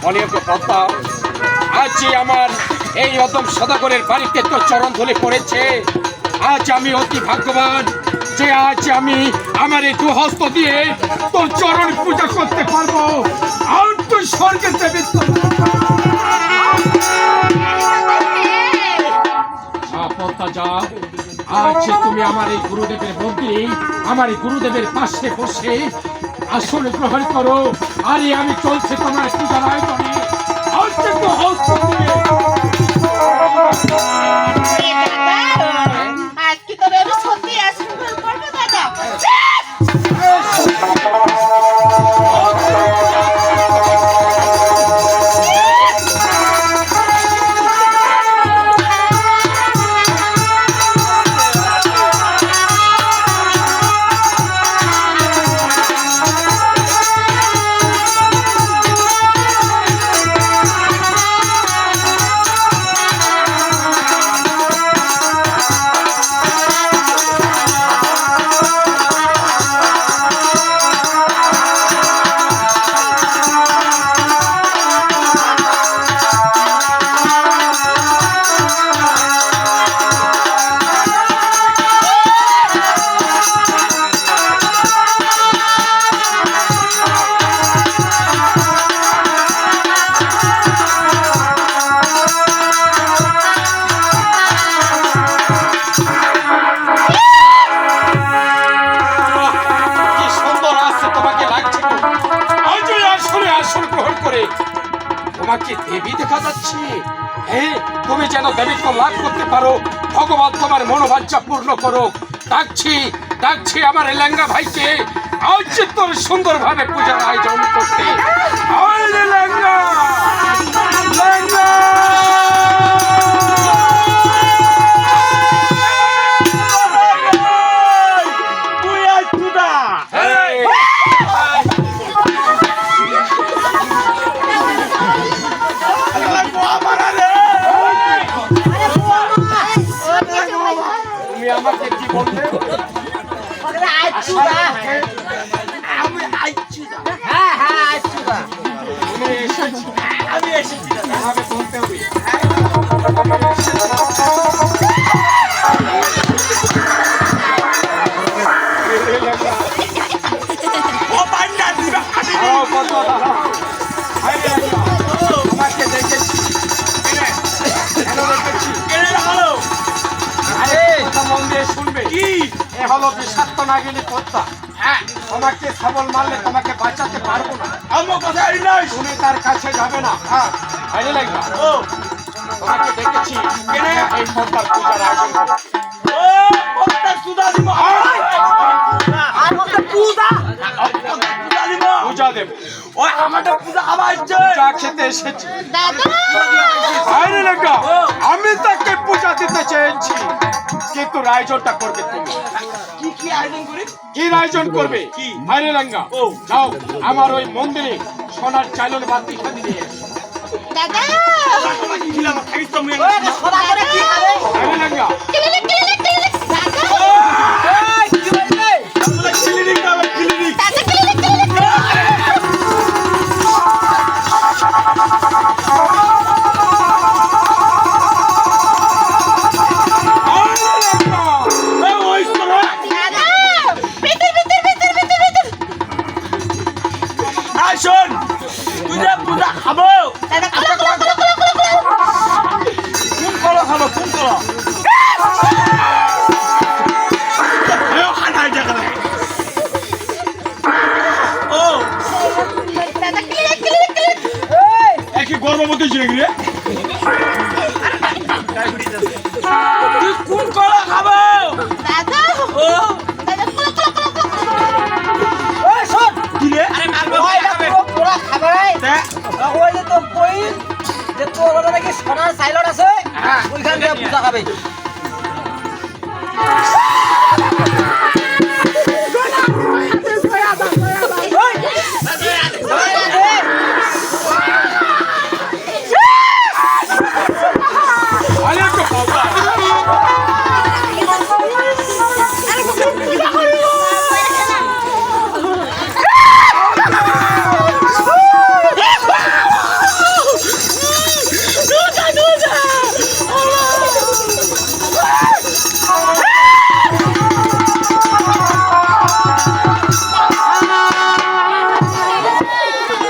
বলিও পদ্মা, আজ আমার এই অদম সদাগরের বাড়িতে তো চরণ ধরে পড়েছে। আজ আমি অতি ভাগ্যবান যে আজ আমি আমার এই দুহস্ত দিয়ে তোর চরণ পূজা করতে পারবো। আর তুই স্বর্গের দেবী তো পদ্মা যা। আজ তুমি আমার এই গুরুদেবের মধ্যে আমার এই গুরুদেবের পাশে বসে আসন গ্রহণ করো। আরে আমি চলছে তোমার পূজার আয়োজনে। আজ তো হস্ত দিয়ে আজকে তবে আমি সত্যি আসন গ্রহণ করবো দাদা। করে তোমাকে দেবী দেখা যাচ্ছে। হ্যাঁ, তুমি যেন দেবীকে লাভ করতে পারো, ভগবান তোমার মনোবাঞ্ছা পূর্ণ করো। ডাকছি ডাকছি আমার এই লেঙ্গা ভাইকে আজ তোর সুন্দরভাবে পূজার আয়োজন করতে। ওই রে লেঙ্গা, লেঙ্গা! তুই আজ তুদা এই, তুমি আমাকে কি বললে? আমি আইছি না। তুমি এসেছি, আমি এসেছি দাদা। এভাবে বলতে হবে। ও পান্ডা দিবা আমি দাঁড়াও, কত দাঁড়াও। এই লেঙ্গা, তোমাকে দেখেছি। কেন দেখেছি? কেড়ে রাখলো। আরে কথা মন দিয়ে শুনবে। কি? এ হলো বিষাক্ত নাগিনী পদ্মা। হ্যাঁ, তোমাকে সবল মারলে তোমাকে বাঁচাতে পারবো না। আমার কথা এই নয়। তুমি তার কাছে যাবে না। হ্যাঁ, আইনে লাগবা। ও তোমাকে দেখেছি কেনে এই পদ্মার পূজার আয়োজন করো। ও পদ্মার তুদা দিব। আর পদ্মার তুদা দিব। পূজা দেবো, ওই আমাদের পূজা খাওয়া হচ্ছে। পূজা খেতে এসেছি। দাদা আইনে লাগবা। আমি তাকে পূজা দিতে চেয়েছি, কিন্তু আয়োজনটা করবে তুমি। কি কি আয়োজন করি? কি আয়োজন করবে? কি? আইনে লাগবা। ও। যাও আমার ওই মন্দিরে সোনার চাইলন বাতি খাদি নিয়ে এসো। দাদা তোমার কি খিলাম খাইছ তুমি? আইনে লাগবা। ক্লিনিক ক্লিনিক ক্লিনিক দাদা আমরা ক্লিনিক যাবে ক্লিনিক। দাদা ক্লিনিক ক্লিনিক এই ওই করো। দাদা ভিতর ভিতর ভিতর ভিতর ভিতর আয় শোন, তুই যে পূজা খাবো। দাদা কলা কলা কলা কলা কলা কোন করো খাবো কোন করো? খানায় দেখা নাই। ও দাদা ক্লিনিক ক্লিনিক ক্লিনিক একই গর্ভবতী ছিল রে। তুই কোন করো খাবো? দাদা ও দাদা কলা কলা কলা কলা কি রে? আরে মারবো দেখ। আরে তো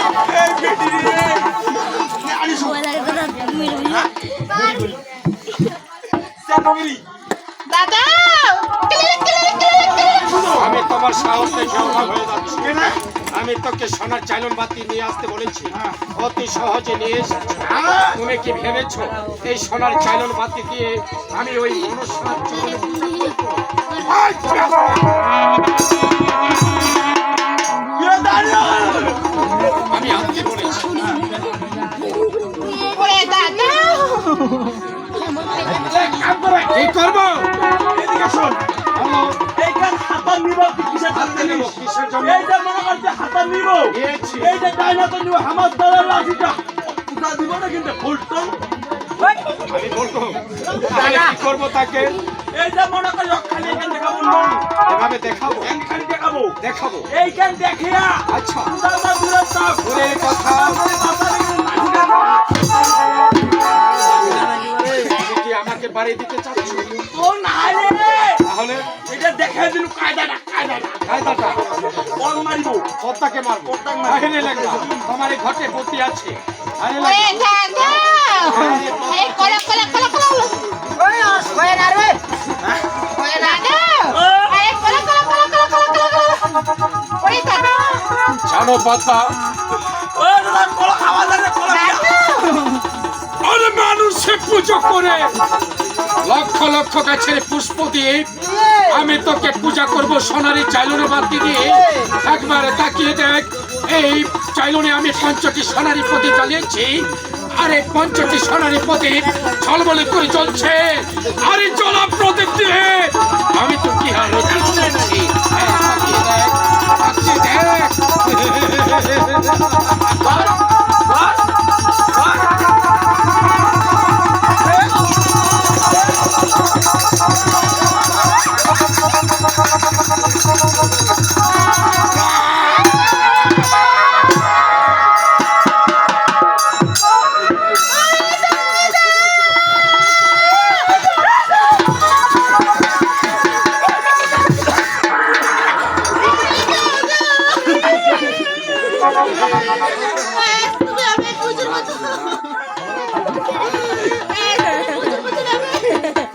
বাবা, এই বেটি রে। আরে শোন। চাকরি। দাদা ক্লিনিক ক্লিনিক ক্লিনিক আমি তোমার সাহস দেখে অবাক হয়ে যাচ্ছি। কেন? আমি তোকে সোনার চাইলন বাতি নিয়ে আসতে বলেছি, অতি সহজে নিয়ে এসেছি। তুমি কি ভেবেছো এই সোনার চাইলন বাতি দিয়ে আমি ওই মনস্যার চরণে পূজা করবো? আয়, এ দাঁড়িয়ে। আমি আনতে বলেছি। ওরে দাদা কি করবো? এদিকে শোন। বলো, এইখান হাতা নিব তুই কিসের হাতে নেবো, কিসের জন্য? এইটা মনে করছে হাতা নিব। নিয়েছি। এইটা ডাইনা তো নিব আমার দলের লাঠিটা। পূজা দিব না কিন্তু ফুলটন। আমি বলবো তাহলে কি করবো তাকে? এইটা মনে করি খালি এখান দেখাবো না। এভাবে দেখাবো, এইখান দেখাবো। দেখাবো। এইখান দেখিয়া আচ্ছা, পূজার বা দূরের চাপ। দূরের কথা। তুমি কি আমাকে বাড়ি দিতে চাচ্ছ? ও না রে। তাহলে এটা দেখাই দিলু কায়দাটা কায়দাটা। কায়দাটা বল মারিব। পদ্মাকে মারবো। আরে লাগা, তোমার এই ঘটে বুদ্ধি আছে। আরে ওরে লাগা, দাদা এই কলা কলা কলা কলা ওরে দাদা আরে কলা কলা কলা কলা কলা কলা ওরে দাদা জানো পদ্মা, ও দাদা কলা পুজো করে লক্ষ লক্ষ গাছের পুষ্প দিয়ে আমি তোকে পূজা করব সোনারি চাইলনে বাতি দিয়ে। একবার তাকিয়ে দেখ, এই চাইলনে আমি 5টি সোনারি প্রদীপ জ্বালিয়েছি, আর এই 5টি সোনারি প্রদীপ ঝলমলে করে জ্বলছে। আর এই জ্বলা প্রদীপ দিয়ে আমি তোকে আরতি করছি। তাকিয়ে দেখ, তাকিয়ে দেখ। তুমি আমি পুজোর মতো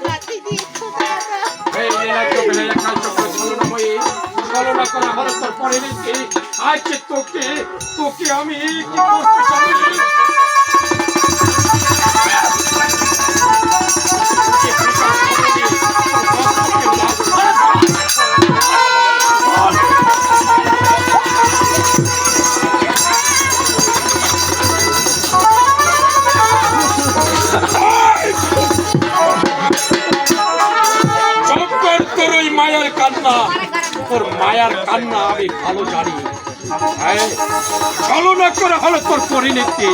লাঠি দিচ্ছ দাদা। এই লীলাকে বেলা কালচক্র ছলনাময়ী ছলনা করা হলো তোর পরে নিতে। আজকে তোকে আমি কি করতে চাই? মায়ার কান্না, তোর মায়ার কান্না আমি ভালো জানি। ছলনা করে হলো তোর পরিণতি।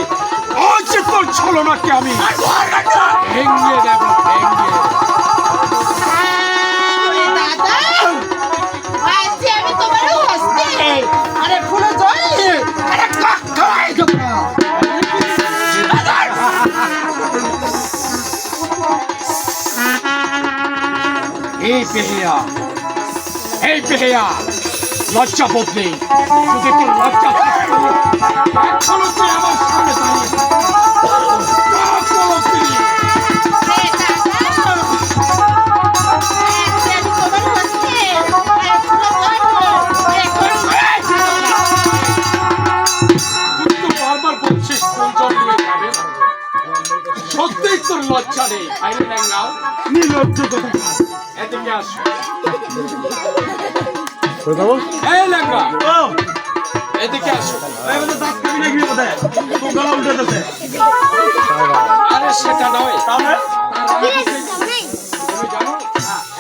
আজ তোর ছলনাকে আমি ভেঙে দেব, ভেঙে। দাদা আজকে আমি তোমার হস্তে আরে ফুলে জল নিয়ে আরে খাই এই পেহেয়া লজ্জা বোধ নেই। যদি তোর লজ্জা থাকতো, এখনো তুই আমার সামনে দাঁড়িয়ে বারবার বলছিস কোন জল নিয়ে যাবে। সত্যিই তোর লজ্জা নেই। আইনে দেখ নাও, নির্লজ্জ কথা। এদিকে আসো। এই লেঙ্গা, এদিকে আসো। আরে সেটা নয়, তুমি জানো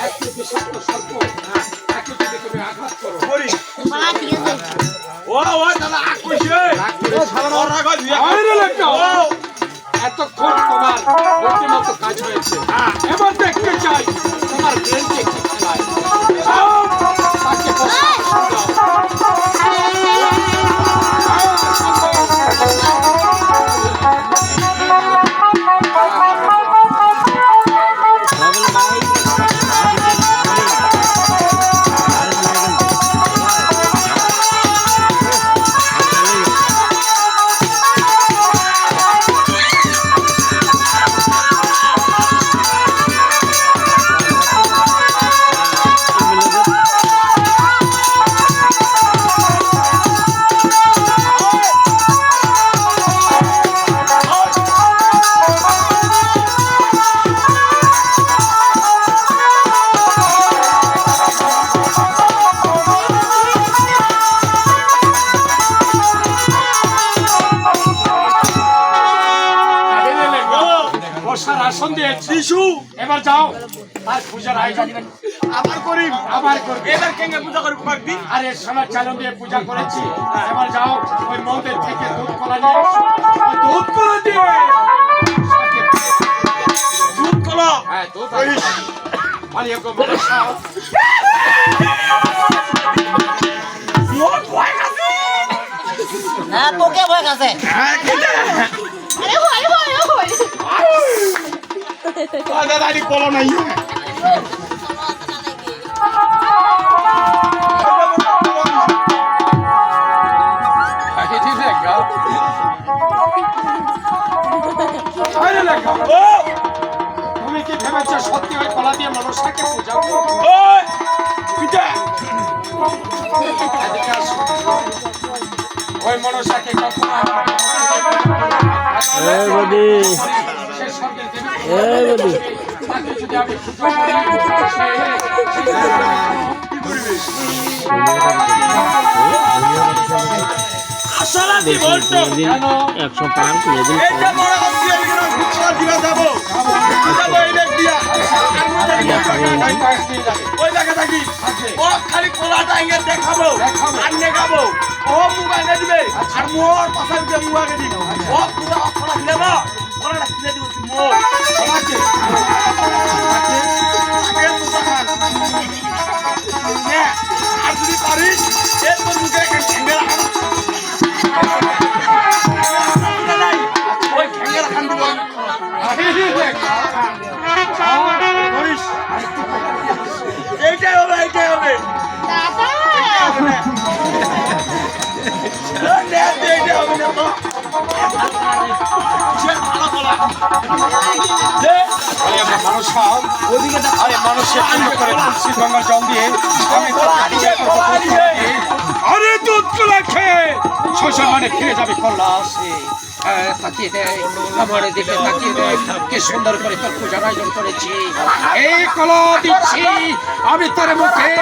একটি বিষাক্ত সর্প, তাকে যদি তুমি আঘাত করো, আরে লেঙ্গা, এতক্ষণ তোমার রীতিমতো কাজ হয়েছে। এবার দেখতে চাই তোমার ব্রেনকে কি খেলায়। তাকে আসন দিয়েছি। এবার যাও, আর পূজার আয়োজন আবার করি, আবার করবি। এবার কেঙ্গে পূজা করবি কয়েকদিন। আরে সোনার চালন দিয়ে পূজা করেছি। এবার যাও, ওই মন্দির থেকে দুধ কলা নিয়ে এসো। দুধ কলা দিয়ে দুধ কলা, হ্যাঁ দুধ পালিয়ে গো বসাও। না তোকে ভয় আছে। আরে হয় হয় হয় দাদারি কলা নাই। তুমি কি ভেবেছো সত্যি ওই কলা দিয়ে মনসাকে পূজা করবো? ওই মনসাকে কখনো স্বর্গের দেবী এই বলি তাকে যদি আমি সুযোগ আসলে কি বলছো? 100 পার করে দিন এই যে বড় হচ্ছি এইগুলো ঘুরতে দিবা যাবো এই দেখ দিয়া ওই দেখা থাকি ও খালি কোলাটা আগে দেখাবো আর নেগাবো ও মুখ আগে দিবে আর মোর পাশে দিয়ে মুখ আগে দিবে ও পুরো অপরাধ নেবা ওরা কিনে দিব মোর ওকে আর যদি পারিস এর তোর মুখে একটা ঠেঙ্গে রাখা ওই ঠেঙ্গে রাখান দিব এইটাই হবে এইটাই হবে দাদা এইটাই হবে না তো সে ভালো বলা মানুষের করে তুলসী গঙ্গার জল দিয়ে আমি আরে দুধ গুলা খেয়ে শ্বশুর মানে ফিরে যাবে কল্লাসে তাকিয়ে দেয় আমার দিকে তাকিয়ে দেয় কি সুন্দর করে তোর পূজার আয়োজন করেছি এই কলা দিচ্ছি আমি তোর মুখে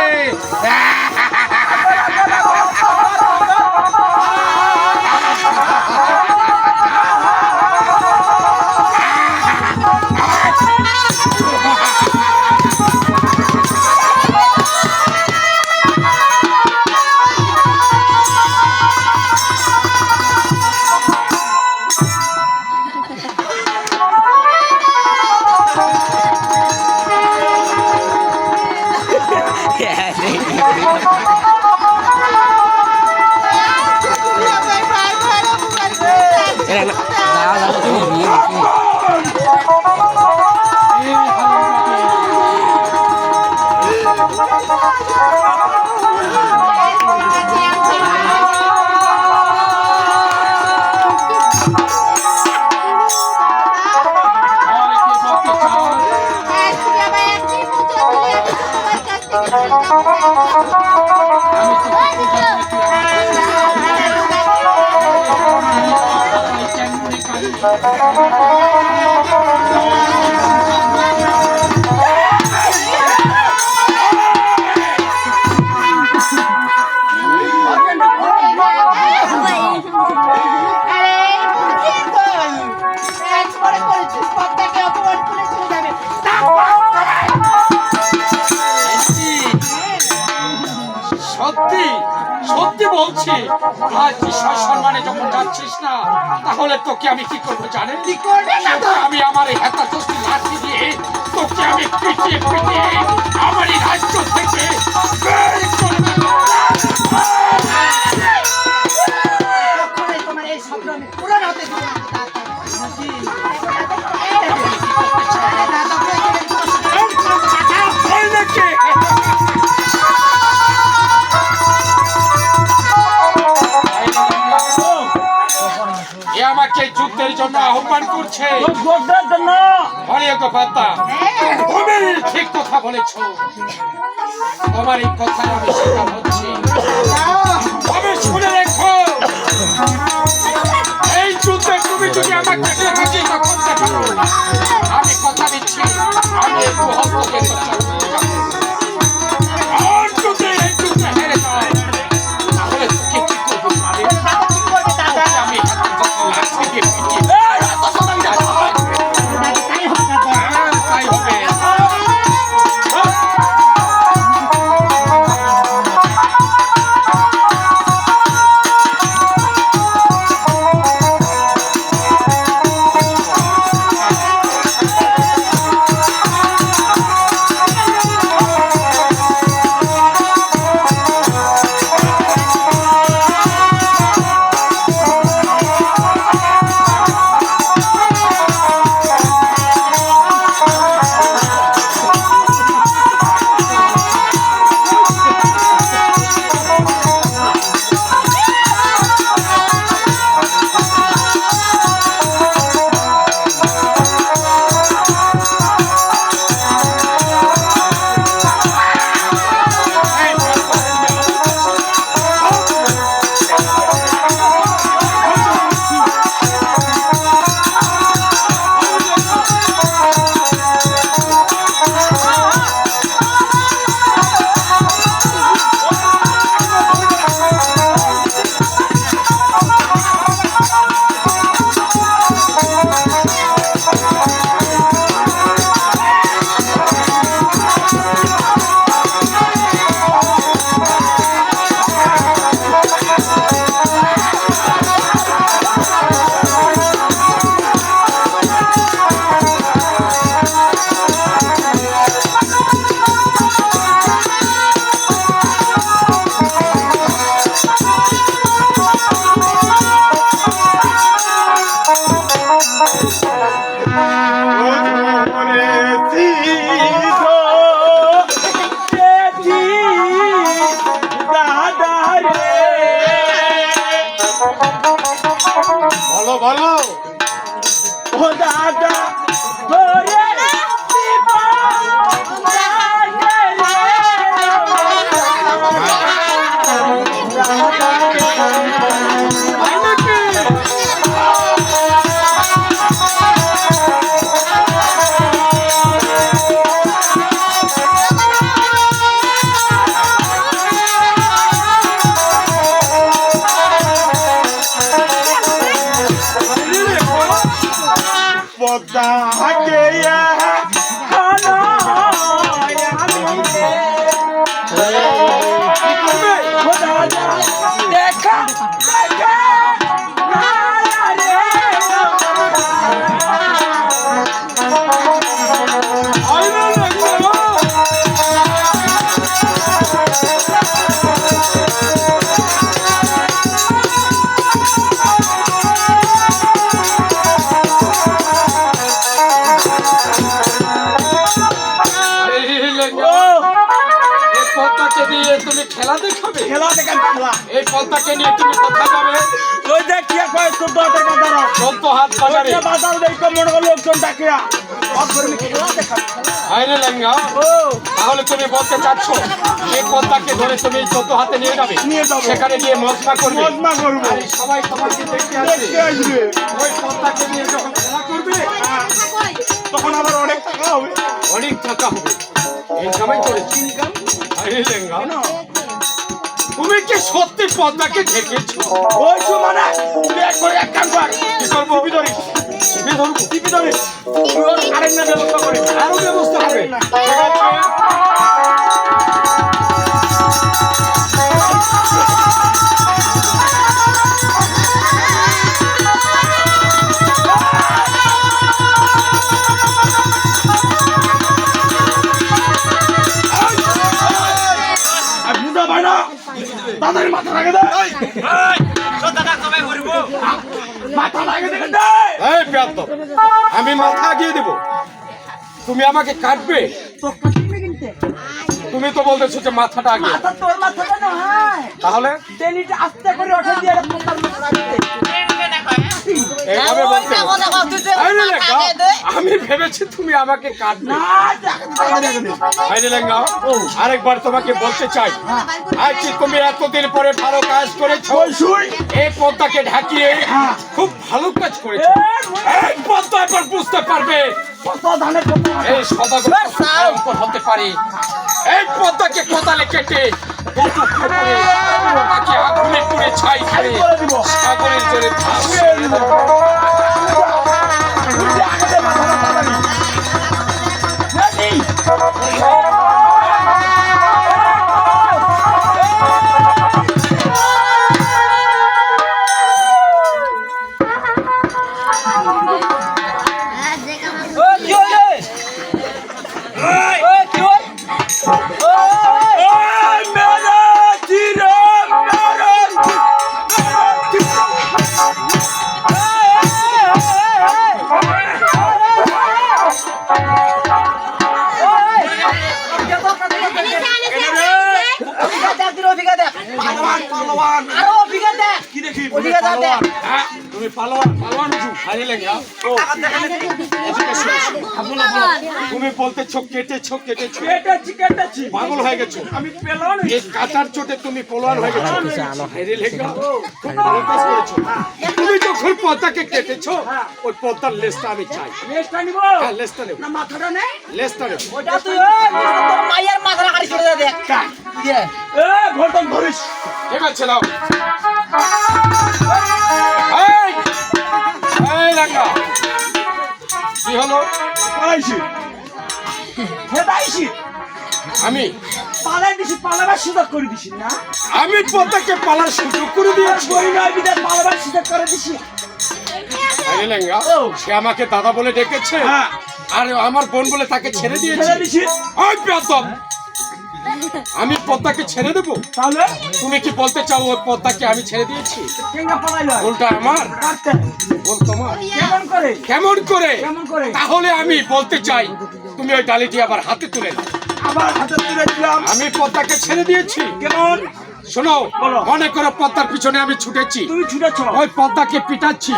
সত্যি সত্যি বলছি আজ ঈশ্বর সম্মানে যখন যাচ্ছিস না তাহলে তোকে আমি কি করবো জানেন কি করবে আমি আমার এই হাতা চস্তি লাঠি দিয়ে তোকে আমি পিটিয়ে পিটিয়ে আমার এই রাজ্য থেকে বের করে দেবো। তোমার এই স্বপ্ন আমি পূরণ হতে দিব না তাই নাকি? এ আমাকে যুদ্ধের জন্য আহ্বান করছে অনেক কথা তুমি ঠিক কথা বলেছ তোমার এই কথা আমি স্বীকার হচ্ছি তবে শুনে রেখো এই যুদ্ধে তুমি যদি আমাকে বিরোধিতা করতে পারো আমি কথা দিচ্ছি আমি একটু হস্তক্ষেপ আর যদি এই যুদ্ধে হেরে যায় তাহলে তোকে কি করবো আমি লাঠি দিয়ে পিটিয়ে তাই হবে বলো ও দাদা তোরে তাই নাকি? পদ্মা হাকে দেখা দেখা এই পদ্মাকে নিয়ে তুমি খেলা দেখাবে? খেলা দেখান খেলা এই পদ্মাকে নিয়ে তুমি কোথায় যাবে? ওই দেখ কি কয় 14 হাতের বাজার 14 হাত বাজারে। ওই বাজার দেখো মনে হলো লোকজন ডাকিয়া অগ্রণী খেলা দেখান আইরে লেঙ্গা, ও তাহলে তুমি বলতে চাচ্ছ এই পদ্মাকে ধরে তুমি 14 হাতে নিয়ে যাবে, নিয়ে যাবো। সেখানে গিয়ে মজমা করবে, মজমা করবো আর এই সবাই তোমাকে দেখতে আসবে। দেখতে আসবে ওই পদ্মাকে নিয়ে যখন খেলা করবে তখন আবার অনেক টাকা হবে অনেক টাকা হবে। এই সময় চলেছি আইরে লেঙ্গা, তুমি কি সত্যি পদ্মাকে দেখেছো? ওই তো মানে তুই একবার এক কাম কর কি করবো? টিপি ধরিস টিপে ধরবো? টিপি ধরিস তুই ওর আরেক না ব্যবস্থা করিস আরো ব্যবস্থা হবে। না। ঠিক আছে। আর বুঝা ভাই না তাদের মাথা লাগে দে মাথা লাগে দেখে দে এই বেয়াদব, আমি মাথা আগিয়ে দেব, তুমি আমাকে কাটবে? তুমি তো বলতেছো যে মাথাটা আগে, তোর মাথাটা নয় তাহলে টেনিটা আস্তে করে ওঠে দিয়ে পোকার মতো রাখতে এইভাবে বলতে আরে লেঙ্গা, আমি ভেবেছি তুমি আমাকে কাটবে। আরে লেঙ্গা, আরেকবার তোমাকে বলতে চাই, আজকে তুমি এতদিন পরে ভালো কাজ করেছো, এই পদ্মাকে ঢাকিয়ে খুব ভালো কাজ করেছো। এই পদ্মা এবার বুঝতে পারবে এই সদাগর ভয়ঙ্কর হতে পারে। এই পদ্মাকে কোদালে কেটে তাকে আগুনে পুড়ে ছাই করে সাগরের জলে ভাসিয়ে দেব। হ্যাঁ, তুমি পালোয়ান পালোয়ান হারিয়ে লেঙ্গা। তুমি বলতেছো কেটেছো কেটেছো, কেটেছি পাগল হয়ে গেছো। আমি পেলাম এই কাটার চোটে তুমি পলোয়ান হয়ে গেছো। হারিয়ে লেঙ্গা, খুব ভালো কাজ করেছো। তুমি যখন পদ্মাকে কেটেছো, ওই পদ্মার লেজটা আমি চাই। লেজটা নিব হ্যাঁ, লেজটা নেব, না মাথাটা নেই লেজটা নেব। ওটা তুই তোর মায়ের মাথাটা কাটি ছেড়ে দে এ ঘটন ধরিস ঠিক আছে নাও। এই, এই লেঙ্গা, কি হলো? পালাইছি হেদাইছি আমি পালাই দিছি পালাবার সুযোগ করে দিছি না আমি পদ্মাকে পালার সুযোগ করে দিয়েছি। বই নয় বিদায় পালাবার সুযোগ করে দিছি আরে লেঙ্গা, সে আমাকে দাদা বলে ডেকেছে, হ্যাঁ। আর আমার বোন বলে তাকে ছেড়ে দিয়েছে। ছেড়ে দিছি ওই বেয়াদব, আমি পদ্মাকে ছেড়ে দেবো? তাহলে তুমি কি বলতে চাও ওই পদ্মাকে আমি ছেড়ে দিয়েছি? কেঙ্গা পালাইলো ভুলটা আমার, কাটতে ভুল তোমার। কেমন করে কেমন করে? কেমন করে? তাহলে আমি বলতে চাই তুমি ওই ডালিটি আবার হাতে তুলে নাও। আবার হাতে তুলে দিলাম আমি পদ্মাকে ছেড়ে দিয়েছি, কেমন শোনো, মনে করো পদ্মার পিছনে আমি ছুটেছি, তুমি ছুটেছ, ওই পদ্মাকে পিটাচ্ছি,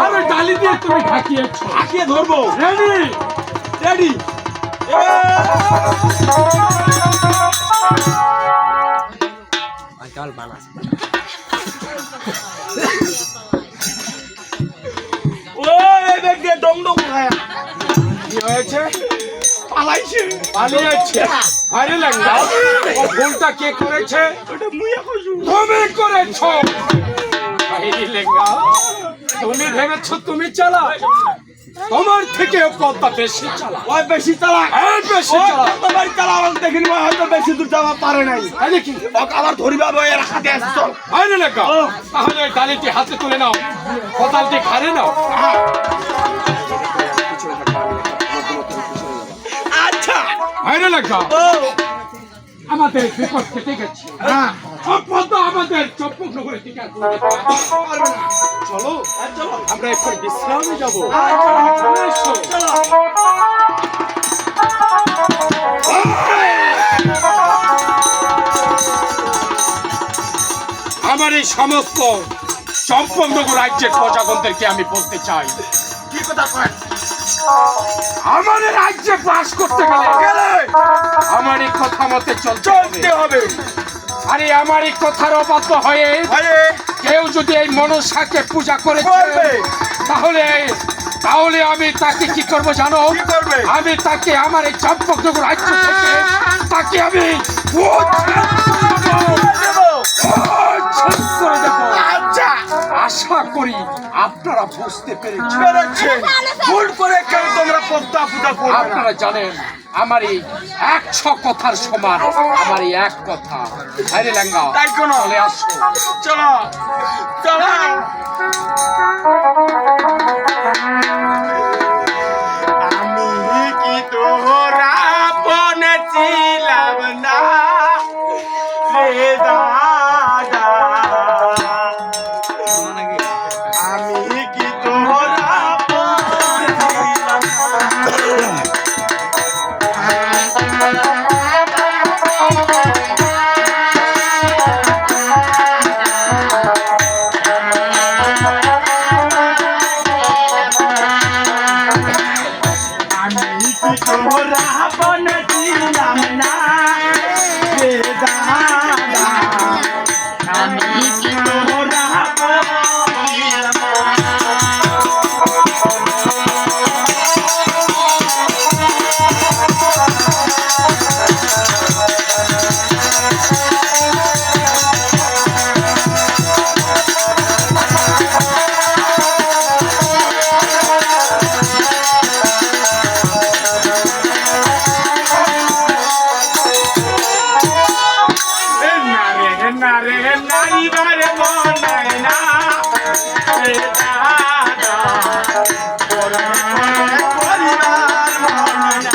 আমি ডালি দিয়ে তুমি ঢাকিয়েছো, আঁকিয়ে ধরবো। Ready ready? ওই ব্যক্তি ডং ডং খায়। কি হয়েছে? পালাইছে। পালিয়েছে। আরে ল্যাংড়া, ও ভুলটা কে করেছে? ওটা মুইয়া কইছু। তুমি করেছো। আরে ল্যাংড়া, তুমি ভেবেছো তুমি চালা, তোমার থেকে পদ্মা বেশি চালা। ওই বেশি চালাক। এই বেশি চালা। তোমার চালাক দেখিনি, ওই হয়তো বেশি দূর যাওয়া পারে নাই। আরে কি? ওকে আবার ধরিবা বইয়ের হাতে আসছে, চল। আরে ল্যাংড়া, তাহলে ওই ডালিটি হাতে তুলে নাও, কোদালটি ঘাড়ে নাও। আচ্ছা। আরে ল্যাংড়া, ও আমাদের বিপদ কেটে গেছে। সব পদ্মা আমাদের চম্পকনগরে ঠিক আছে। চলো চলো। আমরা একটু বিশ্রামে যাবো। চলো। আমার এই সমস্ত চম্পকনগর রাজ্যের প্রজাগণদেরকে আমি বলতে চাই, কি কথা কয়? আমার এই রাজ্যে বাস করতে গেলে আমার এই কথা মতে চলতে হবে। আরে আমার এই কথার অবাধ্য হয়ে আরে কেউ যদি এই মনসাকে পূজা করে করবে। তাহলে আমি তাকে কি করবো জানো? কি করবে? আমি তাকে আমার এই চম্পকনগর রাজ্য থেকে তাকে আমি উচ্ছেদ করে দেবো। আচ্ছা। আশা করি আপনারা বুঝতে পেরেছেন। পেরেছেন। ভুল করে কেন তোমরা পদ্মা পূজা করবে না? আপনারা জানেন আমার এই 100 কথার সমান আমার এই এক কথা। আরে ল্যাংড়া, তাই কোনো? চলে আসো। চলো চলো। আমি কি তোরা বনে ছিলাম না রে দাদা, আমি কি তোরা বনে ছিলাম না? আমি কি তোরা বনে ছিলাম না রে দাদা, আমি কি তোরা বনে ছিলাম না? নারে নাইবারে মনায় না রে দাদা, পরিবার মনায় না।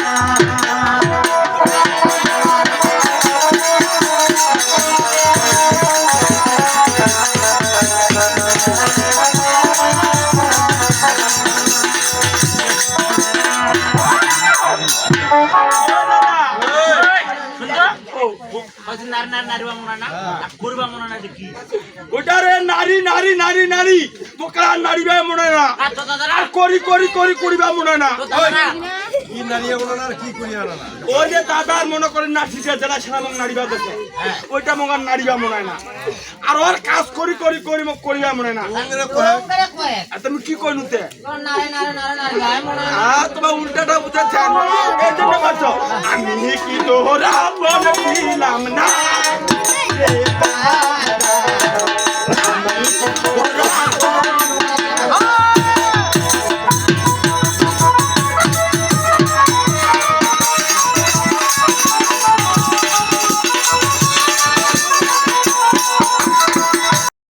ওটারে নারী নারী নারী নারী তোকরা নারীবা মনে না, আর করি করি করি করিবা মনে না। ওই যে দাদার মনে করেন না ঠিক আছে, যারা সেরা নারীবা দেখে ওইটা মগার নারীবা মনে না, আর ওর কাজ করি করি করি করিবা মনে না। আর তুমি কি কই নুতে? তোমার উল্টাটা বুঝেছেন, এই জন্য বলছো আমি কি তোরা বলছিলাম না রে দাদা,